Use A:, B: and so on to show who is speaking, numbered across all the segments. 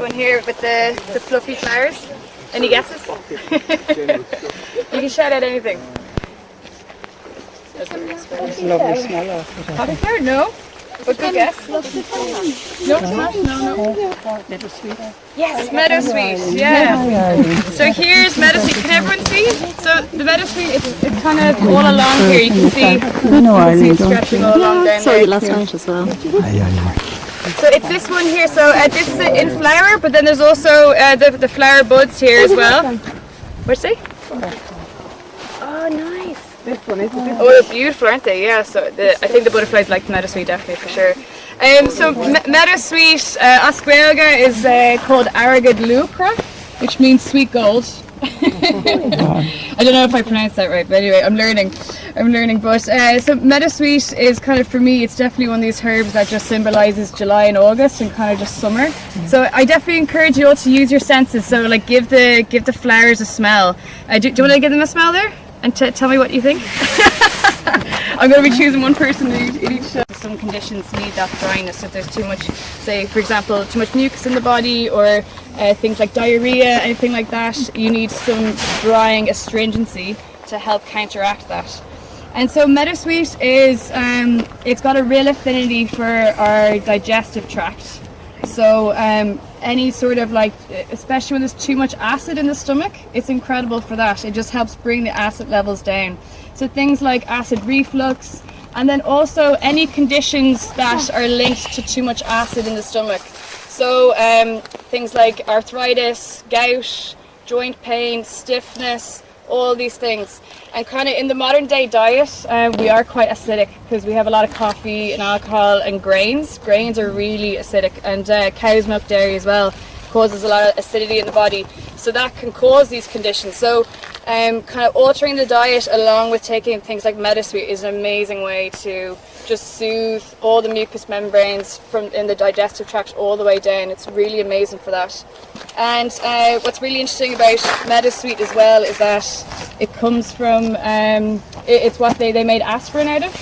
A: one here with the fluffy flowers. Any guesses? You can shout out anything.
B: It's a lovely smell of it.
A: Cauliflower? No. But good guess. No. Yes, meadowsweet. Yeah. So here's meadowsweet. Can everyone see? So the meadowsweet, it's kind of all along here. You can see. It's stretching all along down there.
C: Last night as well.
A: So it's this one here. So this is in flower, but then there's also the flower buds here as well. What'd you say? Oh, nice.
B: This one is
A: Oh, they're beautiful, aren't they? Yeah. So I think the butterflies like the meadowsweet definitely for sure. So meadowsweet Osquelga is called Aragad Lucra, which means sweet gold. I don't know if I pronounced that right, but anyway, I'm learning. But so meadowsweet is kind of, for me, it's definitely one of these herbs that just symbolises July and August and kind of just summer. So I definitely encourage you all to use your senses. So like give the flowers a smell. Do you want to give them a smell there? And tell me what you think. I'm going to be choosing one person in each show. Some conditions need that dryness. If there's too much, say for example, too much mucus in the body, or things like diarrhea, anything like that, you need some drying astringency to help counteract that. And so meadowsweet is, it's got a real affinity for our digestive tract. So any sort of like, especially when there's too much acid in the stomach, it's incredible for that. It just helps bring the acid levels down. So things like acid reflux, and then also any conditions that are linked to too much acid in the stomach. So things like arthritis, gout, joint pain, stiffness, all these things. And kind of in the modern day diet, we are quite acidic because we have a lot of coffee and alcohol and grains. Grains are really acidic, and cow's milk dairy as well causes a lot of acidity in the body. So that can cause these conditions. So kind of altering the diet along with taking things like meadowsweet is an amazing way to just soothe all the mucous membranes from in the digestive tract all the way down. It's really amazing for that. And what's really interesting about meadowsweet as well is that it comes from, it's what they made aspirin out of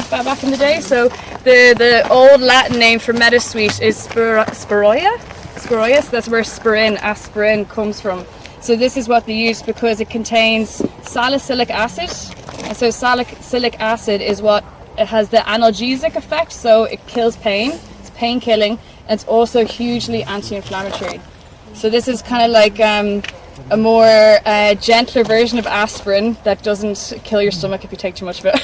A: back in the day. So the old Latin name for meadowsweet is spiroia, so that's where aspirin comes from. So this is what they use because it contains salicylic acid, and so salicylic acid is what it has the analgesic effect, so it kills pain, it's pain killing, and it's also hugely anti-inflammatory. So this is kind of like a more gentler version of aspirin that doesn't kill your stomach if you take too much of it.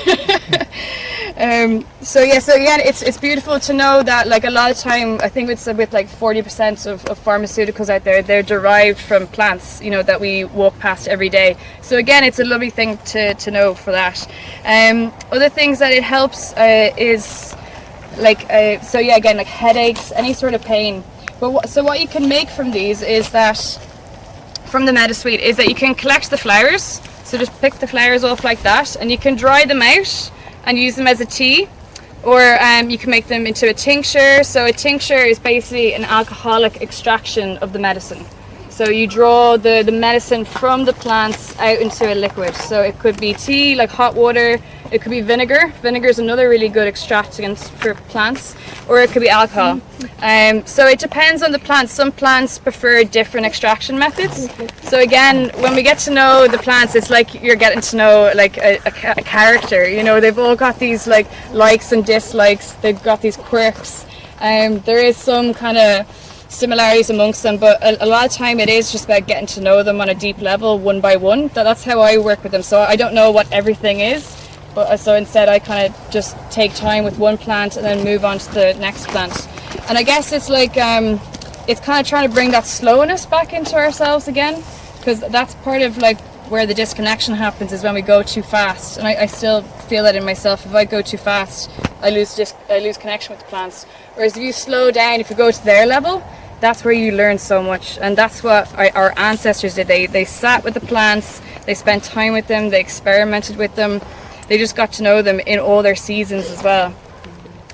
A: So yeah, it's beautiful to know that like a lot of time, I think it's with like 40% of pharmaceuticals out there, they're derived from plants, you know, that we walk past every day. So again, it's a lovely thing to know for that. Other things that it helps is like, so yeah, again, like headaches, any sort of pain. But so what you can make from these is that, from the meadowsweet, is that you can collect the flowers. So just pick the flowers off like that, and you can dry them out and use them as a tea, or you can make them into a tincture. So a tincture is basically an alcoholic extraction of the medicine. So you draw the medicine from the plants out into a liquid. So it could be tea, like hot water. It could be vinegar. Vinegar is another really good extractant for plants, or it could be alcohol. So it depends on the plants. Some plants prefer different extraction methods. So again, when we get to know the plants, it's like you're getting to know like a character. You know, they've all got these like likes and dislikes. They've got these quirks. There is some kind of similarities amongst them, but a lot of time it is just about getting to know them on a deep level, one by one. That's how I work with them. So I don't know what everything is, but so instead I kind of just take time with one plant and then move on to the next plant. And I guess it's like it's kind of trying to bring that slowness back into ourselves again, because that's part of like where the disconnection happens, is when we go too fast. And I still feel that in myself. If I go too fast, I lose connection with the plants. Whereas if you slow down, if you go to their level, that's where you learn so much. And that's what our ancestors did. They sat with the plants, they spent time with them, they experimented with them, they just got to know them in all their seasons as well.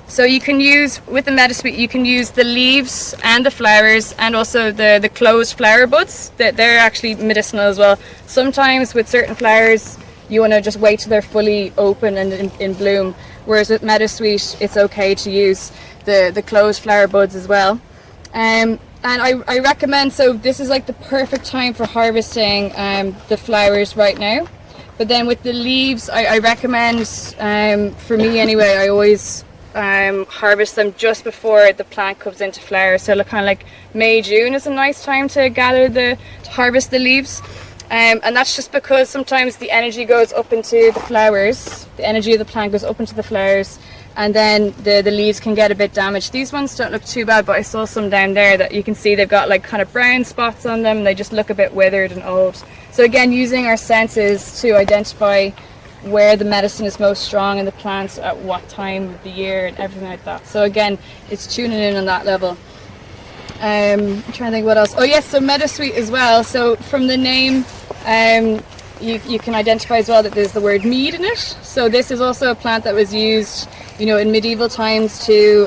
A: So you can use, with the meadowsweet, you can use the leaves and the flowers, and also the closed flower buds. They're actually medicinal as well. Sometimes with certain flowers, you want to just wait till they're fully open and in bloom. Whereas with meadowsweet, it's okay to use the closed flower buds as well. And I recommend, so this is like the perfect time for harvesting the flowers right now. But then with the leaves, I recommend, for me anyway, I always harvest them just before the plant comes into flower. So kind of like May, June is a nice time to harvest the leaves. And that's just because sometimes the energy goes up into the flowers, the energy of the plant goes up into the flowers, and then the leaves can get a bit damaged. These ones don't look too bad, but I saw some down there that you can see they've got like kind of brown spots on them. They just look a bit withered and old. So again, using our senses to identify where the medicine is most strong in the plant at what time of the year and everything like that. So again, it's tuning in on that level. I'm trying to think what else. Oh yes, so meadowsweet as well. So from the name, you can identify as well that there's the word mead in it. So this is also a plant that was used, in medieval times to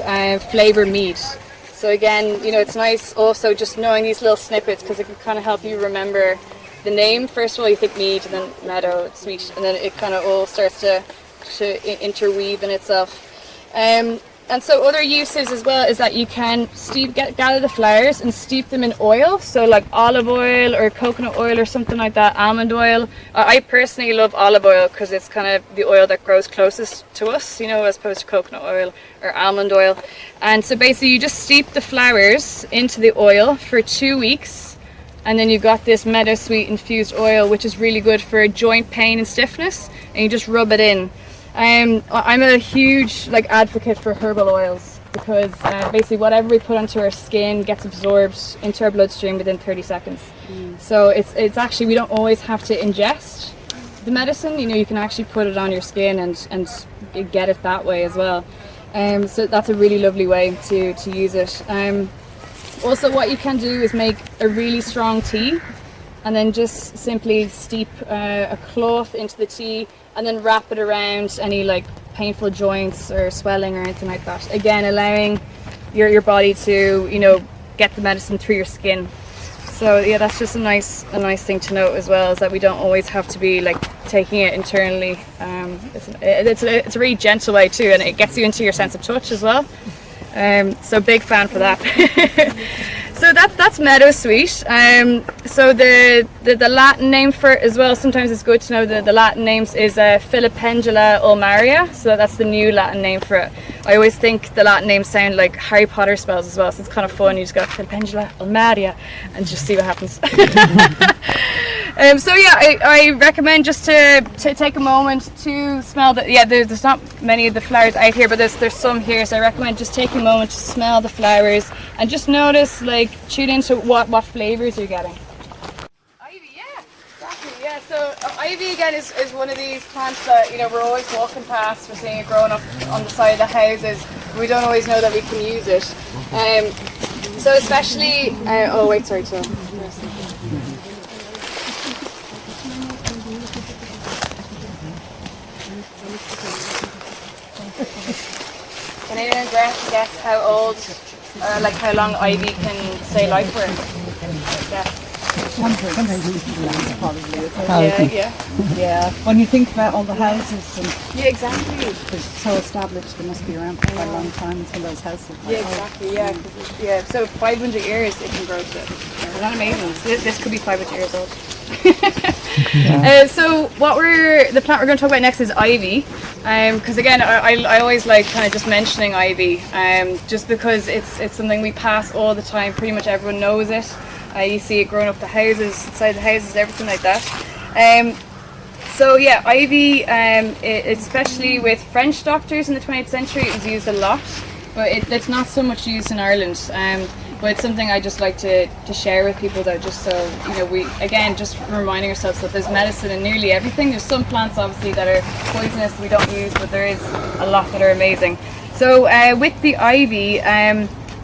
A: flavour mead. So again, it's nice also just knowing these little snippets, because it can kind of help you remember the name. First of all, you think mead, and then meadow, sweet, and then it kind of all starts to interweave in itself. And so other uses as well is that you can gather the flowers and steep them in oil, so like olive oil or coconut oil or something like that, almond oil. I personally love olive oil because it's kind of the oil that grows closest to us, as opposed to coconut oil or almond oil. And so basically you just steep the flowers into the oil for 2 weeks, and then you've got this meadowsweet infused oil, which is really good for joint pain and stiffness, and you just rub it in. I'm a huge advocate for herbal oils, because basically whatever we put onto our skin gets absorbed into our bloodstream within 30 seconds. So it's actually, we don't always have to ingest the medicine. You can actually put it on your skin and get it that way as well. So that's a really lovely way to use it. Also, what you can do is make a really strong tea, and then just simply steep a cloth into the tea, and then wrap it around any painful joints or swelling or anything like that. Again, allowing your body to get the medicine through your skin. So yeah, that's just a nice thing to note as well, is that we don't always have to be taking it internally. It's a really gentle way too, and it gets you into your sense of touch as well. So big fan for that. So that's meadowsweet. So the Latin name for it as well, sometimes it's good to know the Latin names is Filipendula ulmaria. So that's the new Latin name for it. I always think the Latin names sound like Harry Potter spells as well, so it's kind of fun. You just go Filipendula ulmaria and just see what happens. So yeah, I recommend just to take a moment to smell there's not many of the flowers out here, but there's some here, so I recommend just taking a moment to smell the flowers and just notice, tune into what flavors you're getting. Ivy, yeah, exactly, yeah. So ivy again is one of these plants that we're always walking past. We're seeing it growing up on the side of the houses. We don't always know that we can use it. So especially, oh wait, sorry, Tom. Can anyone guess how old, how long ivy can stay alive for?
B: Yeah. When you think about all the houses and
A: Yeah, exactly.
B: they're so established, they must be around for quite a long time until those houses.
A: Yeah, exactly. Yeah. So 500 years it can grow to. Isn't that amazing? This could be 500 years old. So the plant we're going to talk about next is ivy, because again I always like kind of just mentioning ivy, just because it's something we pass all the time. Pretty much everyone knows it. You see it growing up the houses, inside the houses, everything like that. So yeah, ivy, especially with French doctors in the 20th century, it was used a lot, but it's not so much used in Ireland. But it's something I just like to share with people, though, just so we again just reminding ourselves that there's medicine in nearly everything. There's some plants obviously that are poisonous we don't use, but there is a lot that are amazing. So with the ivy,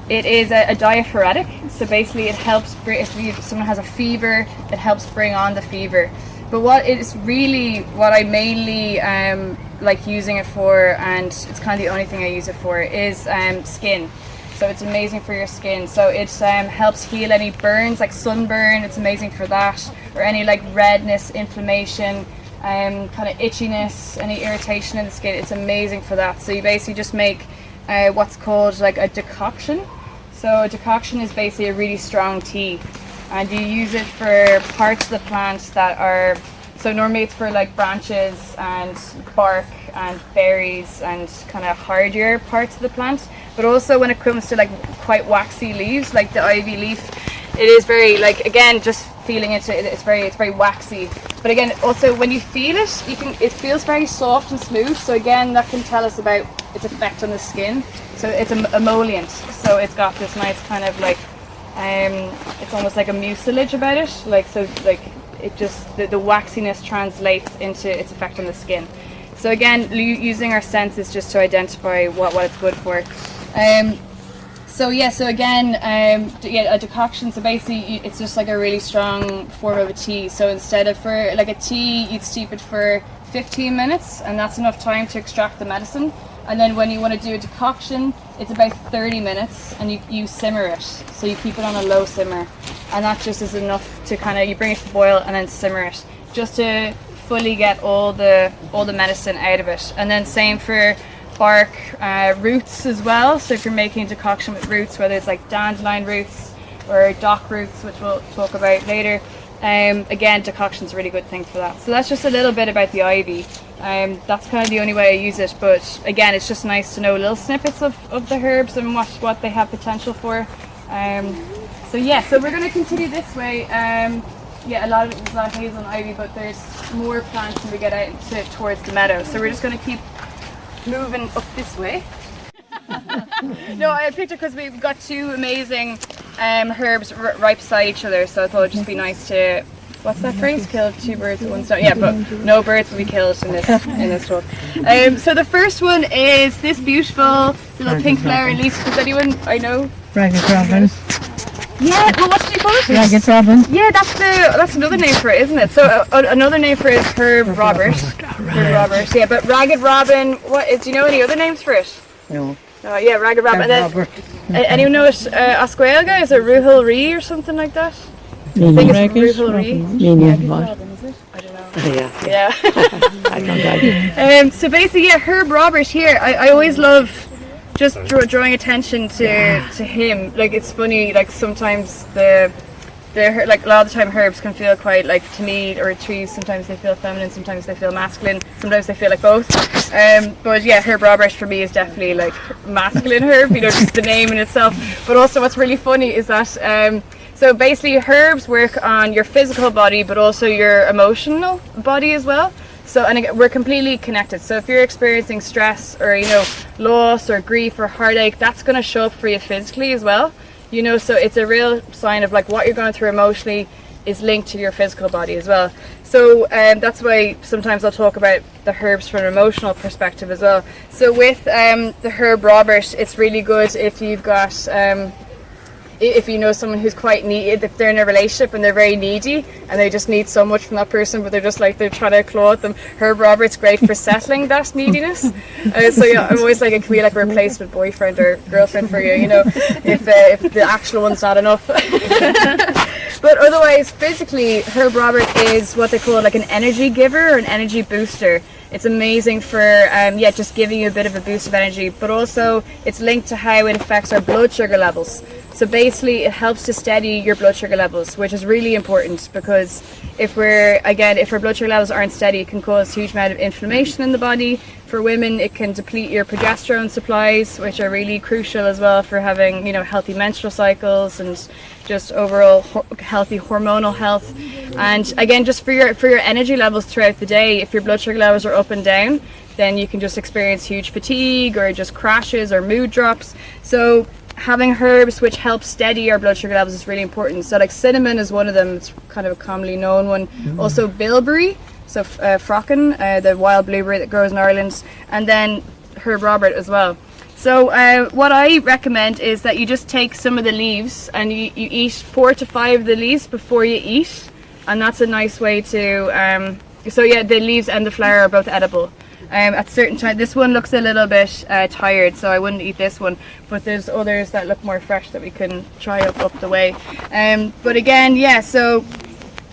A: it is a diaphoretic. So basically, it helps if someone has a fever, it helps bring on the fever. But what I mainly like using it for, and it's kind of the only thing I use it for, is skin. So it's amazing for your skin. So it helps heal any burns, like sunburn. It's amazing for that, or any redness, inflammation, kind of itchiness, any irritation in the skin. It's amazing for that. So you basically just make what's called a decoction. So a decoction is basically a really strong tea, and you use it for parts of the plant that are, so normally it's for like branches and bark and berries and kind of hardier parts of the plant, but also when it comes to like quite waxy leaves, like the ivy leaf, it is very, like, again, just feeling into it, it's very waxy. But again, also when you feel it, it feels very soft and smooth. So again, that can tell us about its effect on the skin. So it's an emollient. So it's got this nice kind of like, it's almost like a mucilage about it. Like, so like it just, the waxiness translates into its effect on the skin. So again, using our senses just to identify what it's good for. So again, a decoction, so basically it's just like a really strong form of a tea. So instead of for like a tea, you'd steep it for 15 minutes, and that's enough time to extract the medicine. And then when you want to do a decoction, it's about 30 minutes, and you simmer it. So you keep it on a low simmer, and that just is enough to kind of, you bring it to boil and then simmer it, just to fully get all the medicine out of it. And then same for bark, roots as well. So if you're making a decoction with roots, whether it's like dandelion roots or dock roots, which we'll talk about later, again, decoction's a really good thing for that. So that's just a little bit about the ivy. That's kind of the only way I use it, but again, it's just nice to know little snippets of the herbs and what they have potential for. So we're going to continue this way. A lot of it is a lot of hazel and ivy, but there's more plants when we get out towards the meadow. So we're just going to keep moving up this way. No, I picked it because we've got two amazing herbs right beside each other, so I thought it'd just be nice to, what's that phrase? Kill two birds with one stone. Yeah, but no birds will be killed in this talk. So the first one is this beautiful little pink flower leaf. Does anyone I know?
C: Ragged Robin.
A: Yeah, well, what did you call it?
C: Ragged Robin.
A: Yeah, that's another name for it, isn't it? So another name for it is Herb Robert. Herb Robert, yeah, but Ragged Robin, do you know any other names for it?
C: No.
A: Yeah, Ragged Robin. And then, anyone know it? Osquelga? Is it Ruhul Ree or something like that? I think it's Ruhul Ree.
C: Meaning what?
A: I don't know.
C: Yeah. I don't know.
A: So basically, yeah, Herb Robert here, I always love just drawing attention to him. Like, it's funny, like sometimes like a lot of the time herbs can feel quite, like, to me, or trees, sometimes they feel feminine, sometimes they feel masculine, sometimes they feel like both. But yeah, Herb Robert for me is definitely like masculine herb, just the name in itself. But also what's really funny is that so basically herbs work on your physical body but also your emotional body as well. So, and again, we're completely connected. So if you're experiencing stress or loss or grief or heartache, that's going to show up for you physically as well. So it's a real sign of like what you're going through emotionally is linked to your physical body as well. So that's why sometimes I'll talk about the herbs from an emotional perspective as well. So with the Herb Robert, it's really good if you've got if you know someone who's quite needy, if they're in a relationship and they're very needy and they just need so much from that person, but they're trying to claw at them. Herb Robert's great for settling that neediness. So yeah, I'm always like, it can be like a replacement boyfriend or girlfriend for you, if the actual one's not enough. But otherwise, physically, Herb Robert is what they call like an energy giver or an energy booster. It's amazing for just giving you a bit of a boost of energy, but also it's linked to how it affects our blood sugar levels. So basically it helps to steady your blood sugar levels, which is really important, because if our blood sugar levels aren't steady, it can cause a huge amount of inflammation in the body. For women, it can deplete your progesterone supplies, which are really crucial as well for having, healthy menstrual cycles and just overall healthy hormonal health. And again, just for your energy levels throughout the day, if your blood sugar levels are up and down, then you can just experience huge fatigue or just crashes or mood drops. So having herbs which help steady your blood sugar levels is really important. So like cinnamon is one of them, it's kind of a commonly known one. Also bilberry, so frockin, the wild blueberry that grows in Ireland, and then Herb Robert as well. So what I recommend is that you just take some of the leaves and you eat 4 to 5 of the leaves before you eat, and that's a nice way to the leaves and the flower are both edible. At certain times, this one looks a little bit tired, so I wouldn't eat this one, but there's others that look more fresh that we can try up the way. But again, so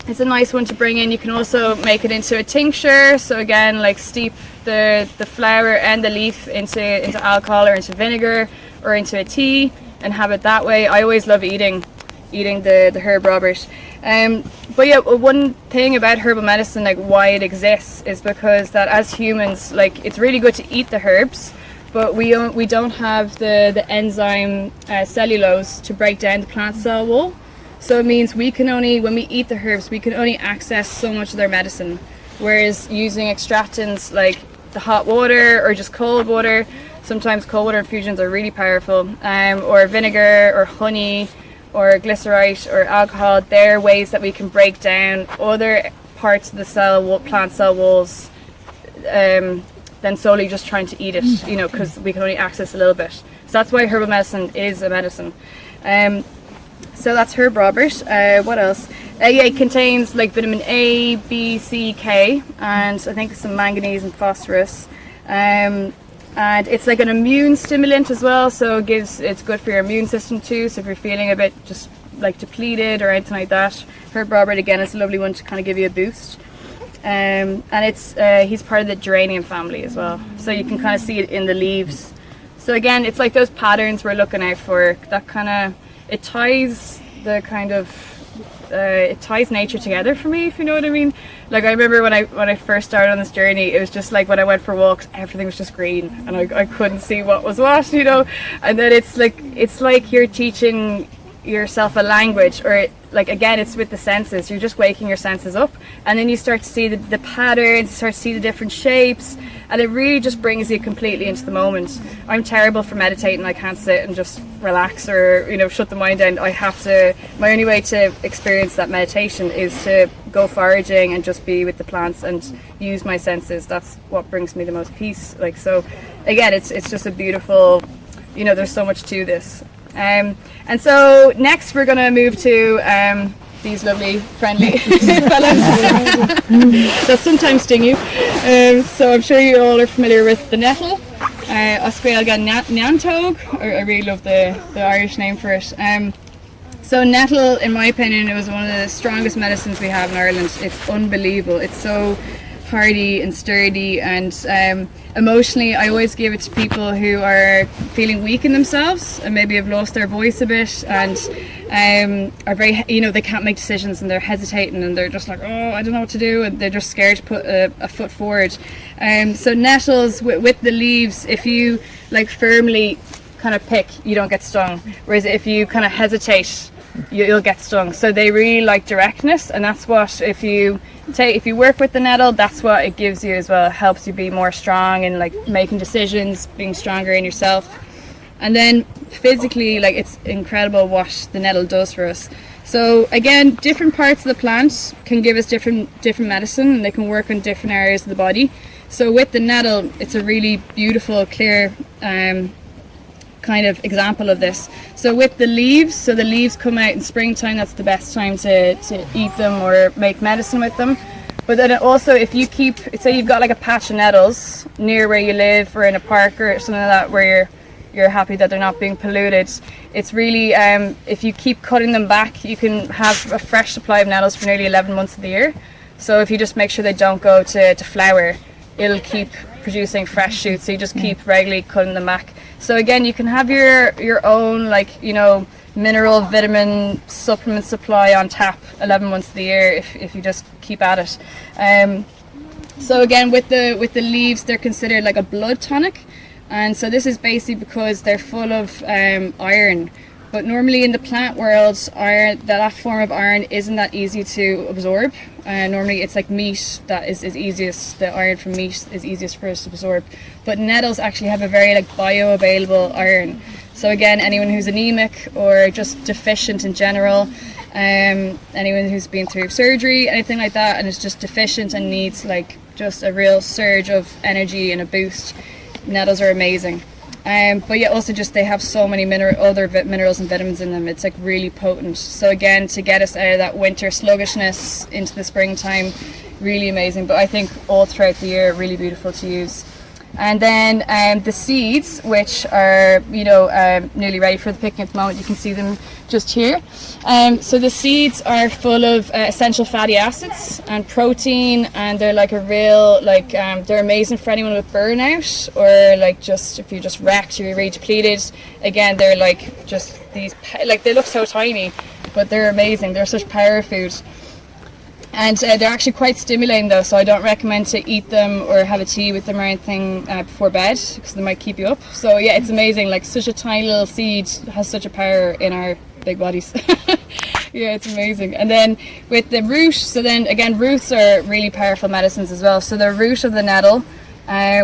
A: it's a nice one to bring in. You can also make it into a tincture, so again, like steep the flower and the leaf into alcohol or into vinegar or into a tea. and have it that way. I always love eating the herb Robert. But yeah, one thing about herbal medicine, like why it exists, is because that as humans, like it's really good to eat the herbs, but we don't have the enzyme cellulose to break down the plant cell wall. So it means we can only, when we eat the herbs, we can only access so much of their medicine. Whereas using extractants like the hot water or just cold water, sometimes cold water infusions are really powerful, or vinegar or honey or glycerite or alcohol, they're ways that we can break down other parts of the plant cell walls than solely just trying to eat it, you know, because we can only access a little bit. So that's why herbal medicine is a medicine. So that's herb Robert. What else? Yeah, it contains like vitamin A, B, C, K, and I think some manganese and phosphorus. And it's like an immune stimulant as well, so it's good for your immune system too. So if you're feeling a bit just like depleted or anything like that, herb Robert again is a lovely one to kind of give you a boost. And he's part of the geranium family as well, so you can kind of see it in the leaves. So again, it's like those patterns we're looking out for. That kind of it ties nature together for me, if you know what I mean. Like I remember when I first started on this journey, it was just like when I went for walks, everything was just green, and I couldn't see what was what, you know. And then it's like you're teaching yourself a language, or like again, it's with the senses. You're just waking your senses up, and then you start to see the patterns, you start to see the different shapes, and it really just brings you completely into the moment. I'm terrible for meditating. I can't sit and just relax or, you know, shut the mind down. I have to, my only way to experience that meditation is to go foraging and just be with the plants and use my senses. That's what brings me the most peace. Like, so again, it's just a beautiful, you know, there's so much to this. And so next we're going to move to these lovely friendly fellows that sometimes sting you. So I'm sure you all are familiar with the nettle, Osqueilga Neantog, I really love the Irish name for it. So nettle, in my opinion, it was one of the strongest medicines we have in Ireland. It's unbelievable. It's so hardy and sturdy, and emotionally I always give it to people who are feeling weak in themselves and maybe have lost their voice a bit and are very, you know, they can't make decisions and they're hesitating and they're just like, oh, I don't know what to do, and they're just scared to put a foot forward. So nettles with the leaves, if you like firmly kind of pick, you don't get stung, whereas if you kind of hesitate, you'll get stung. So they really like directness, and that's what, if you work with the nettle, that's what it gives you as well. It helps you be more strong and like making decisions, being stronger in yourself. And then physically, like, it's incredible what the nettle does for us. So again, different parts of the plant can give us different medicine, and they can work on different areas of the body. So with the nettle, it's a really beautiful, clear kind of example of this. So with the leaves, so the leaves come out in springtime, that's the best time to eat them or make medicine with them. But then also, if you keep, say you've got like a patch of nettles near where you live or in a park or something like that, where you're happy that they're not being polluted, it's really, if you keep cutting them back, you can have a fresh supply of nettles for nearly 11 months of the year. So if you just make sure they don't go to flower, it'll keep producing fresh shoots, so you just keep regularly cutting them back. So again, you can have your own, like, you know, mineral vitamin supplement supply on tap 11 months of the year if you just keep at it. So again, with the leaves, they're considered like a blood tonic, and so this is basically because they're full of iron. But normally in the plant world, that form of iron isn't that easy to absorb. Normally it's like meat that is easiest, the iron from meat is easiest for us to absorb. But nettles actually have a very like bioavailable iron. So again, anyone who's anemic or just deficient in general, anyone who's been through surgery, anything like that, and is just deficient and needs like just a real surge of energy and a boost, nettles are amazing. But yeah, also just they have so many other minerals and vitamins in them. It's like really potent. So again, to get us out of that winter sluggishness into the springtime, really amazing. But I think all throughout the year, really beautiful to use. And then the seeds, which are, nearly ready for the picking at the moment. You can see them just here. So the seeds are full of essential fatty acids and protein, and they're like a real, they're amazing for anyone with burnout, or like just if you're just wrecked, you're really depleted. Again, they're like just these, they look so tiny, but they're amazing. They're such power food. And they're actually quite stimulating though, so I don't recommend to eat them or have a tea with them or anything before bed, because they might keep you up. So yeah, it's amazing, like such a tiny little seed has such a power in our big bodies. Yeah, it's amazing. And then with the root, so then again, roots are really powerful medicines as well. So the root of the nettle,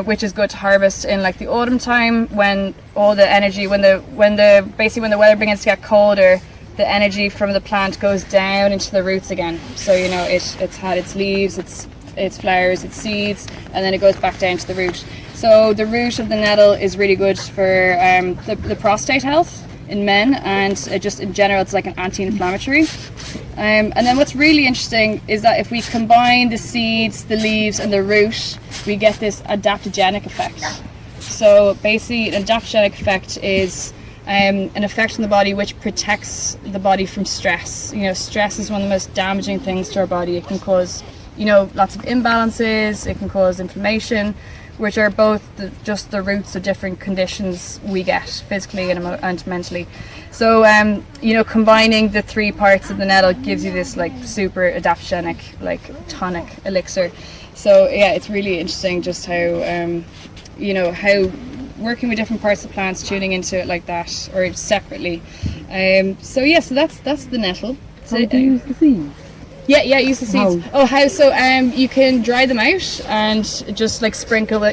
A: which is good to harvest in like the autumn time, when all the energy, when the weather begins to get colder, the energy from the plant goes down into the roots again. So it's had its leaves, its flowers, its seeds, and then it goes back down to the root. So the root of the nettle is really good for the prostate health in men, and just in general it's like an anti-inflammatory. And then what's really interesting is that if we combine the seeds, the leaves and the root, we get this adaptogenic effect. So basically an adaptogenic effect is an effect on the body which protects the body from stress. Stress is one of the most damaging things to our body. It can cause, lots of imbalances, it can cause inflammation, which are both just the roots of different conditions we get physically and mentally. So, combining the three parts of the nettle gives you this like super adaptogenic, like tonic elixir. So yeah, it's really interesting just how, how working with different parts of plants, tuning into it like that, or separately. So that's the nettle.
B: So do you use the seeds?
A: Yeah, use the seeds. How? So you can dry them out and just like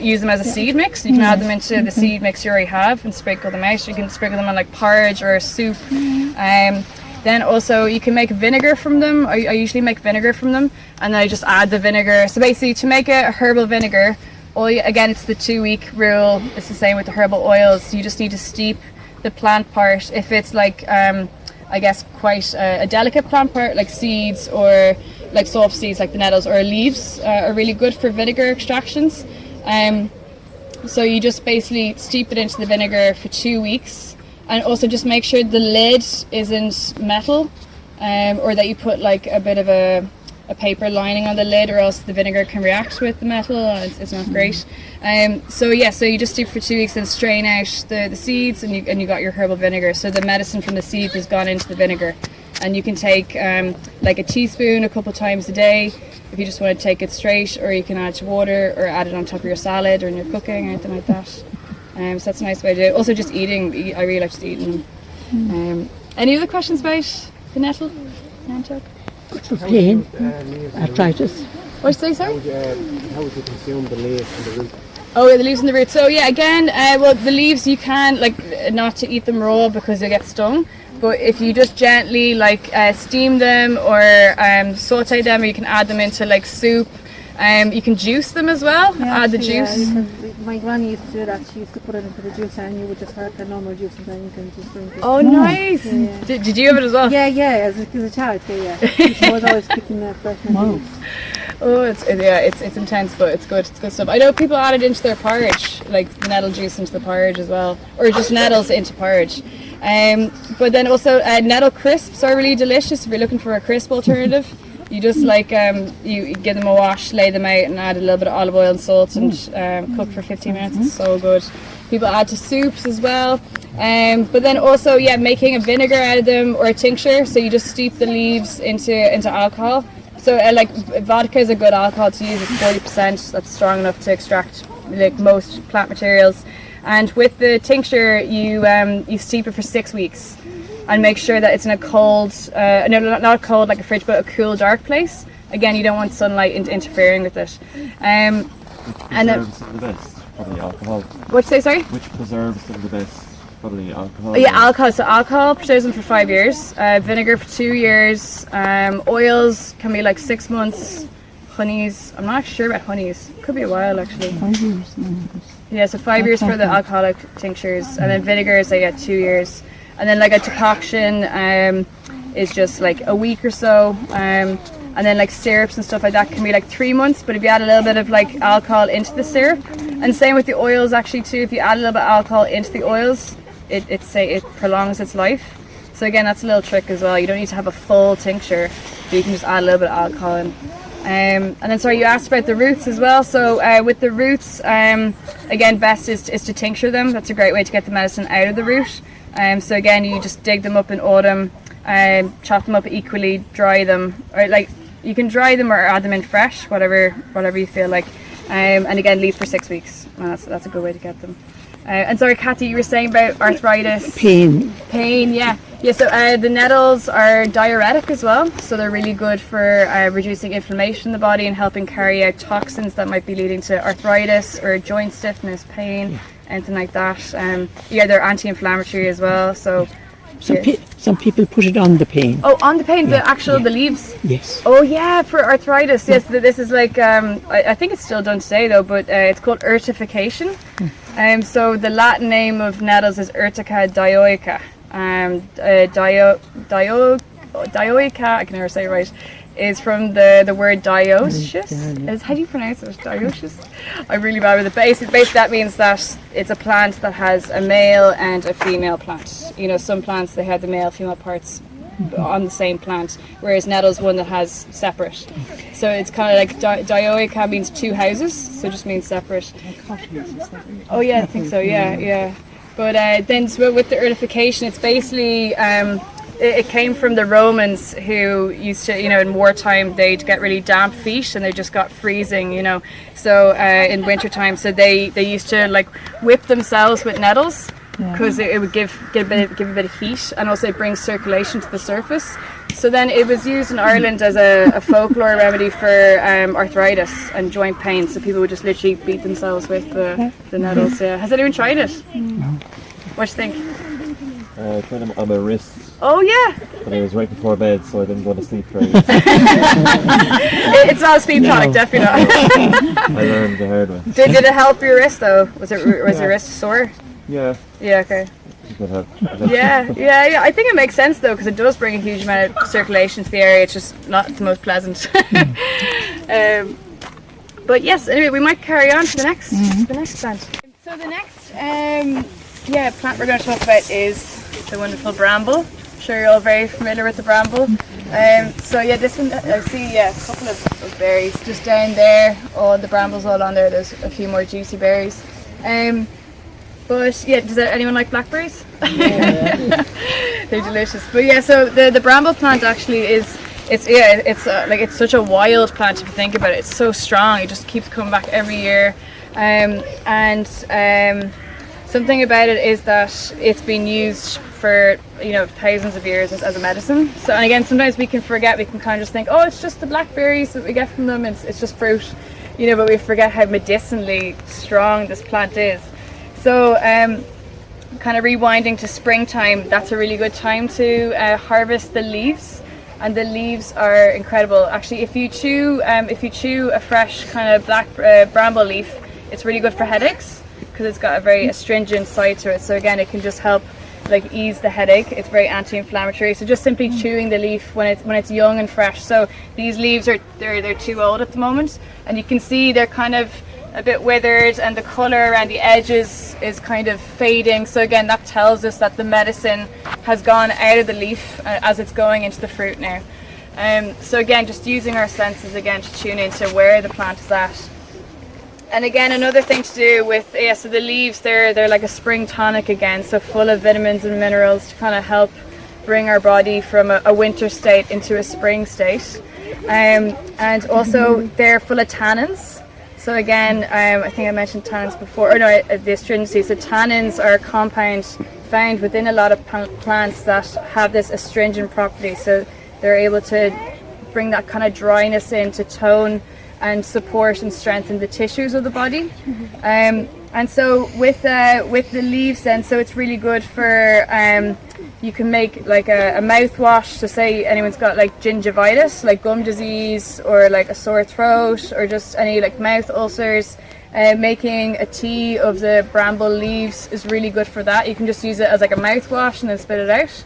A: use them as a seed mix. You can add them into the seed mix you already have and sprinkle them out. You can sprinkle them on like porridge or soup. Then also you can make vinegar from them. I usually make vinegar from them, and then I just add the vinegar. So basically, to make a herbal vinegar, again, it's the 2-week rule. It's the same with the herbal oils. You just need to steep the plant part. If it's like, I guess, quite a delicate plant part, like seeds or like soft seeds, like the nettles or leaves, are really good for vinegar extractions. So you just basically steep it into the vinegar for 2 weeks, and also just make sure the lid isn't metal, or that you put like a bit of a paper lining on the lid, or else the vinegar can react with the metal and it's not great. So you just steep for 2 weeks and strain out the seeds, and you got your herbal vinegar. So the medicine from the seeds has gone into the vinegar, and you can take like a teaspoon a couple times a day if you just want to take it straight, or you can add to water or add it on top of your salad or in your cooking or anything like that. So that's a nice way to do it. Also just eating, I really like just eating them. Any other questions about the nettle?
C: Pain, arthritis.
A: What'd you say, sorry?
D: How would you consume the leaves and the root?
A: Oh, the leaves and the roots. So yeah, again, the leaves you can, not to eat them raw because they get stung. But if you just gently steam them or saute them, or you can add them into like soup. You can juice them as well. Add the juice.
B: My granny used to do that. She used to put it into the juicer, and you would just have the normal juice, and then you can just drink it.
A: Oh, nice! Yeah. Did you have it as well?
B: Yeah. As a child, She was always picking the fresh juice.
A: Oh, it's intense, but it's good. It's good stuff. I know people add it into their porridge, like nettle juice into the porridge as well, or just nettles into porridge. But then also nettle crisps are really delicious if you're looking for a crisp alternative. You just you give them a wash, lay them out, and add a little bit of olive oil and salt, and cook for 15 minutes. It's so good. People add to soups as well. But then also, making a vinegar out of them or a tincture. So you just steep the leaves into alcohol. So vodka is a good alcohol to use. It's 40%. That's strong enough to extract most plant materials. And with the tincture, you steep it for 6 weeks. And make sure that it's in a cold, not cold like a fridge, but a cool, dark place. Again, you don't want sunlight interfering with it.
E: Which preserves are the best? Probably alcohol.
A: What'd you say, sorry?
E: Which preserves are the best? Probably alcohol.
A: Yeah, alcohol. So alcohol preserves them for 5 years. Vinegar for 2 years. Oils can be like 6 months. Honeys, I'm not sure about honeys. Could be a while actually.
B: 5 years.
A: Yeah, so 5 years for the alcoholic tinctures, and then vinegars I get 2 years. And then a decoction is just a week or so, and then syrups and stuff like that can be 3 months. But if you add a little bit of alcohol into the syrup, And same with the oils actually too. If you add a little bit of alcohol into the oils, it prolongs its life. So again, that's a little trick as well. You don't need to have a full tincture, but you can just add a little bit of alcohol in. And then sorry, you asked about the roots as well. So with the roots, again, best is to tincture them. That's a great way to get the medicine out of the root. So again, you just dig them up in autumn, chop them up equally, dry them, or like you can dry them or add them in fresh, whatever you feel like. And again, leave for 6 weeks. And that's a good way to get them. And sorry, Kathy, you were saying about arthritis.
C: Pain.
A: Pain, yeah. Yeah, so the nettles are diuretic as well. So they're really good for reducing inflammation in the body and helping carry out toxins that might be leading to arthritis or joint stiffness, pain, anything like that. They're anti-inflammatory as well. So
C: Some people put it on the pain.
A: Oh, on the pain, the leaves.
C: Yes.
A: Oh yeah, for arthritis. Yes, this is like I think it's still done today though, but it's called urtification. So the Latin name of nettles is Urtica dioica. Dioica, I can never say it right, is from the word dioecious. How do you pronounce it? Dioecious? I'm really bad with it. Basically that means that it's a plant that has a male and a female plant. You know, some plants they have the male female parts on the same plant, whereas nettle's one that has separate. So it's kind of like dioica means two houses, so it just means separate. Oh yeah, I think so. Yeah. But then so with the urtification, it's basically it came from the Romans who used to, in wartime, they'd get really damp feet and they just got freezing, So in wintertime, so they used to like whip themselves with nettles because it would give a bit of heat, and also it brings circulation to the surface. So then it was used in Ireland as a folklore remedy for arthritis and joint pain. So people would just literally beat themselves with the nettles. Yeah. Has anyone tried it? No. What do you think?
E: I tried them on my wrist.
A: Oh yeah.
E: But it was right before bed, so I didn't go to sleep for it.
A: It's not a sleep tonic, definitely not.
E: I learned the hard way.
A: Did it help your wrist though? Was your wrist sore?
E: Yeah.
A: Yeah. Okay. Yeah. I think it makes sense though, because it does bring a huge amount of circulation to the area. It's just not the most pleasant. But yes, anyway, we might carry on to the next plant. So the next plant we're going to talk about is the wonderful bramble. I'm sure you're all very familiar with the bramble. So yeah, this one I see a couple of berries just down there. All the brambles all on there. There's a few more juicy berries. But yeah, does anyone like blackberries? Yeah. They're delicious. But yeah, so the bramble plant actually it's such a wild plant if you think about it. It's so strong. It just keeps coming back every year. Something about it is that it's been used for thousands of years as a medicine. So, and again, sometimes we can forget. We can kind of just think, oh, it's just the blackberries that we get from them. It's just fruit, but we forget how medicinally strong this plant is. So, kind of rewinding to springtime, that's a really good time to harvest the leaves, and the leaves are incredible. Actually, if you chew a fresh kind of black bramble leaf, it's really good for headaches because it's got a very astringent side to it. So again, it can just help like ease the headache. It's very anti-inflammatory. So just simply chewing the leaf when it's young and fresh. So these leaves they're too old at the moment, and you can see they're kind of a bit withered, and the color around the edges is kind of fading. So again, that tells us that the medicine has gone out of the leaf as it's going into the fruit now. So again, just using our senses again to tune into where the plant is at. And again, another thing to do with so the leaves, they're like a spring tonic again, so full of vitamins and minerals to kind of help bring our body from a winter state into a spring state. And also they're full of tannins. So again, I think I mentioned tannins before, the astringency. So tannins are a compound found within a lot of plants that have this astringent property. So they're able to bring that kind of dryness in to tone and support and strengthen the tissues of the body. And so with the leaves then, so it's really good for, you can make like a mouthwash. So say anyone's got like gingivitis, like gum disease, or like a sore throat, or just any like mouth ulcers, making a tea of the bramble leaves is really good for that. You can just use it as like a mouthwash and then spit it out.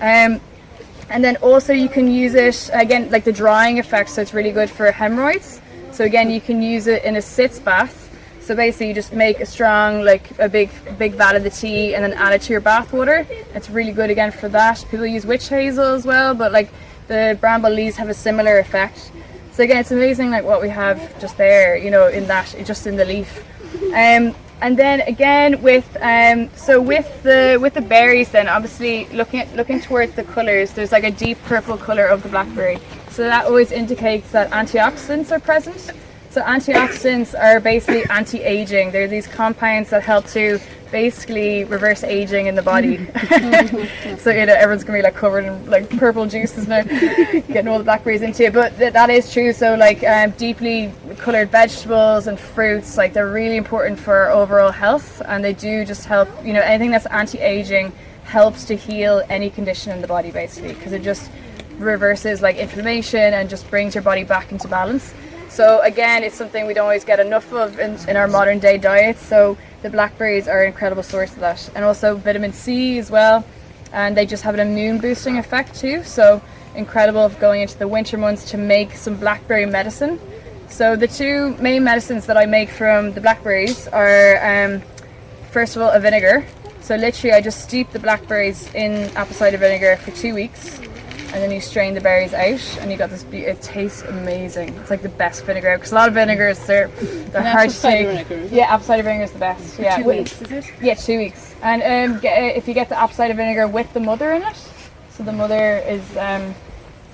A: And then also you can use it, again, like the drying effect, so it's really good for hemorrhoids. So again, you can use it in a sitz bath. So basically you just make a strong, like a big vat of the tea and then add it to your bath water. It's really good again for that. People use witch hazel as well, but like the bramble leaves have a similar effect. So again, it's amazing like what we have just there, you know, in that, just in the leaf. And then again with with the berries, then obviously looking towards the colours, there's like a deep purple colour of the blackberry. So that always indicates that antioxidants are present. So antioxidants are basically anti-aging. They're these compounds that help to basically reverse aging in the body. So you know, everyone's gonna be like covered in like purple juices now, getting all the blackberries into it. But that is true. So like deeply coloured vegetables and fruits, like they're really important for our overall health, and they do just help. You know, anything that's anti-aging helps to heal any condition in the body, basically, because it just reverses like inflammation and just brings your body back into balance. So again, it's something we don't always get enough of in our modern day diets. So the blackberries are an incredible source of that, and also vitamin C as well, and they just have an immune boosting effect too. So incredible going into the winter months to make some blackberry medicine. So the two main medicines that I make from the blackberries are first of all a vinegar. So literally I just steep the blackberries in apple cider vinegar for 2 weeks, and then you strain the berries out, and you got this. It tastes amazing. It's like the best vinegar, because a lot of vinegars they're hard to take. Yeah, apple cider vinegar is the best. Yeah,
B: 2 weeks, is it?
A: Yeah, 2 weeks. And if you get the apple cider vinegar with the mother in it, so the mother is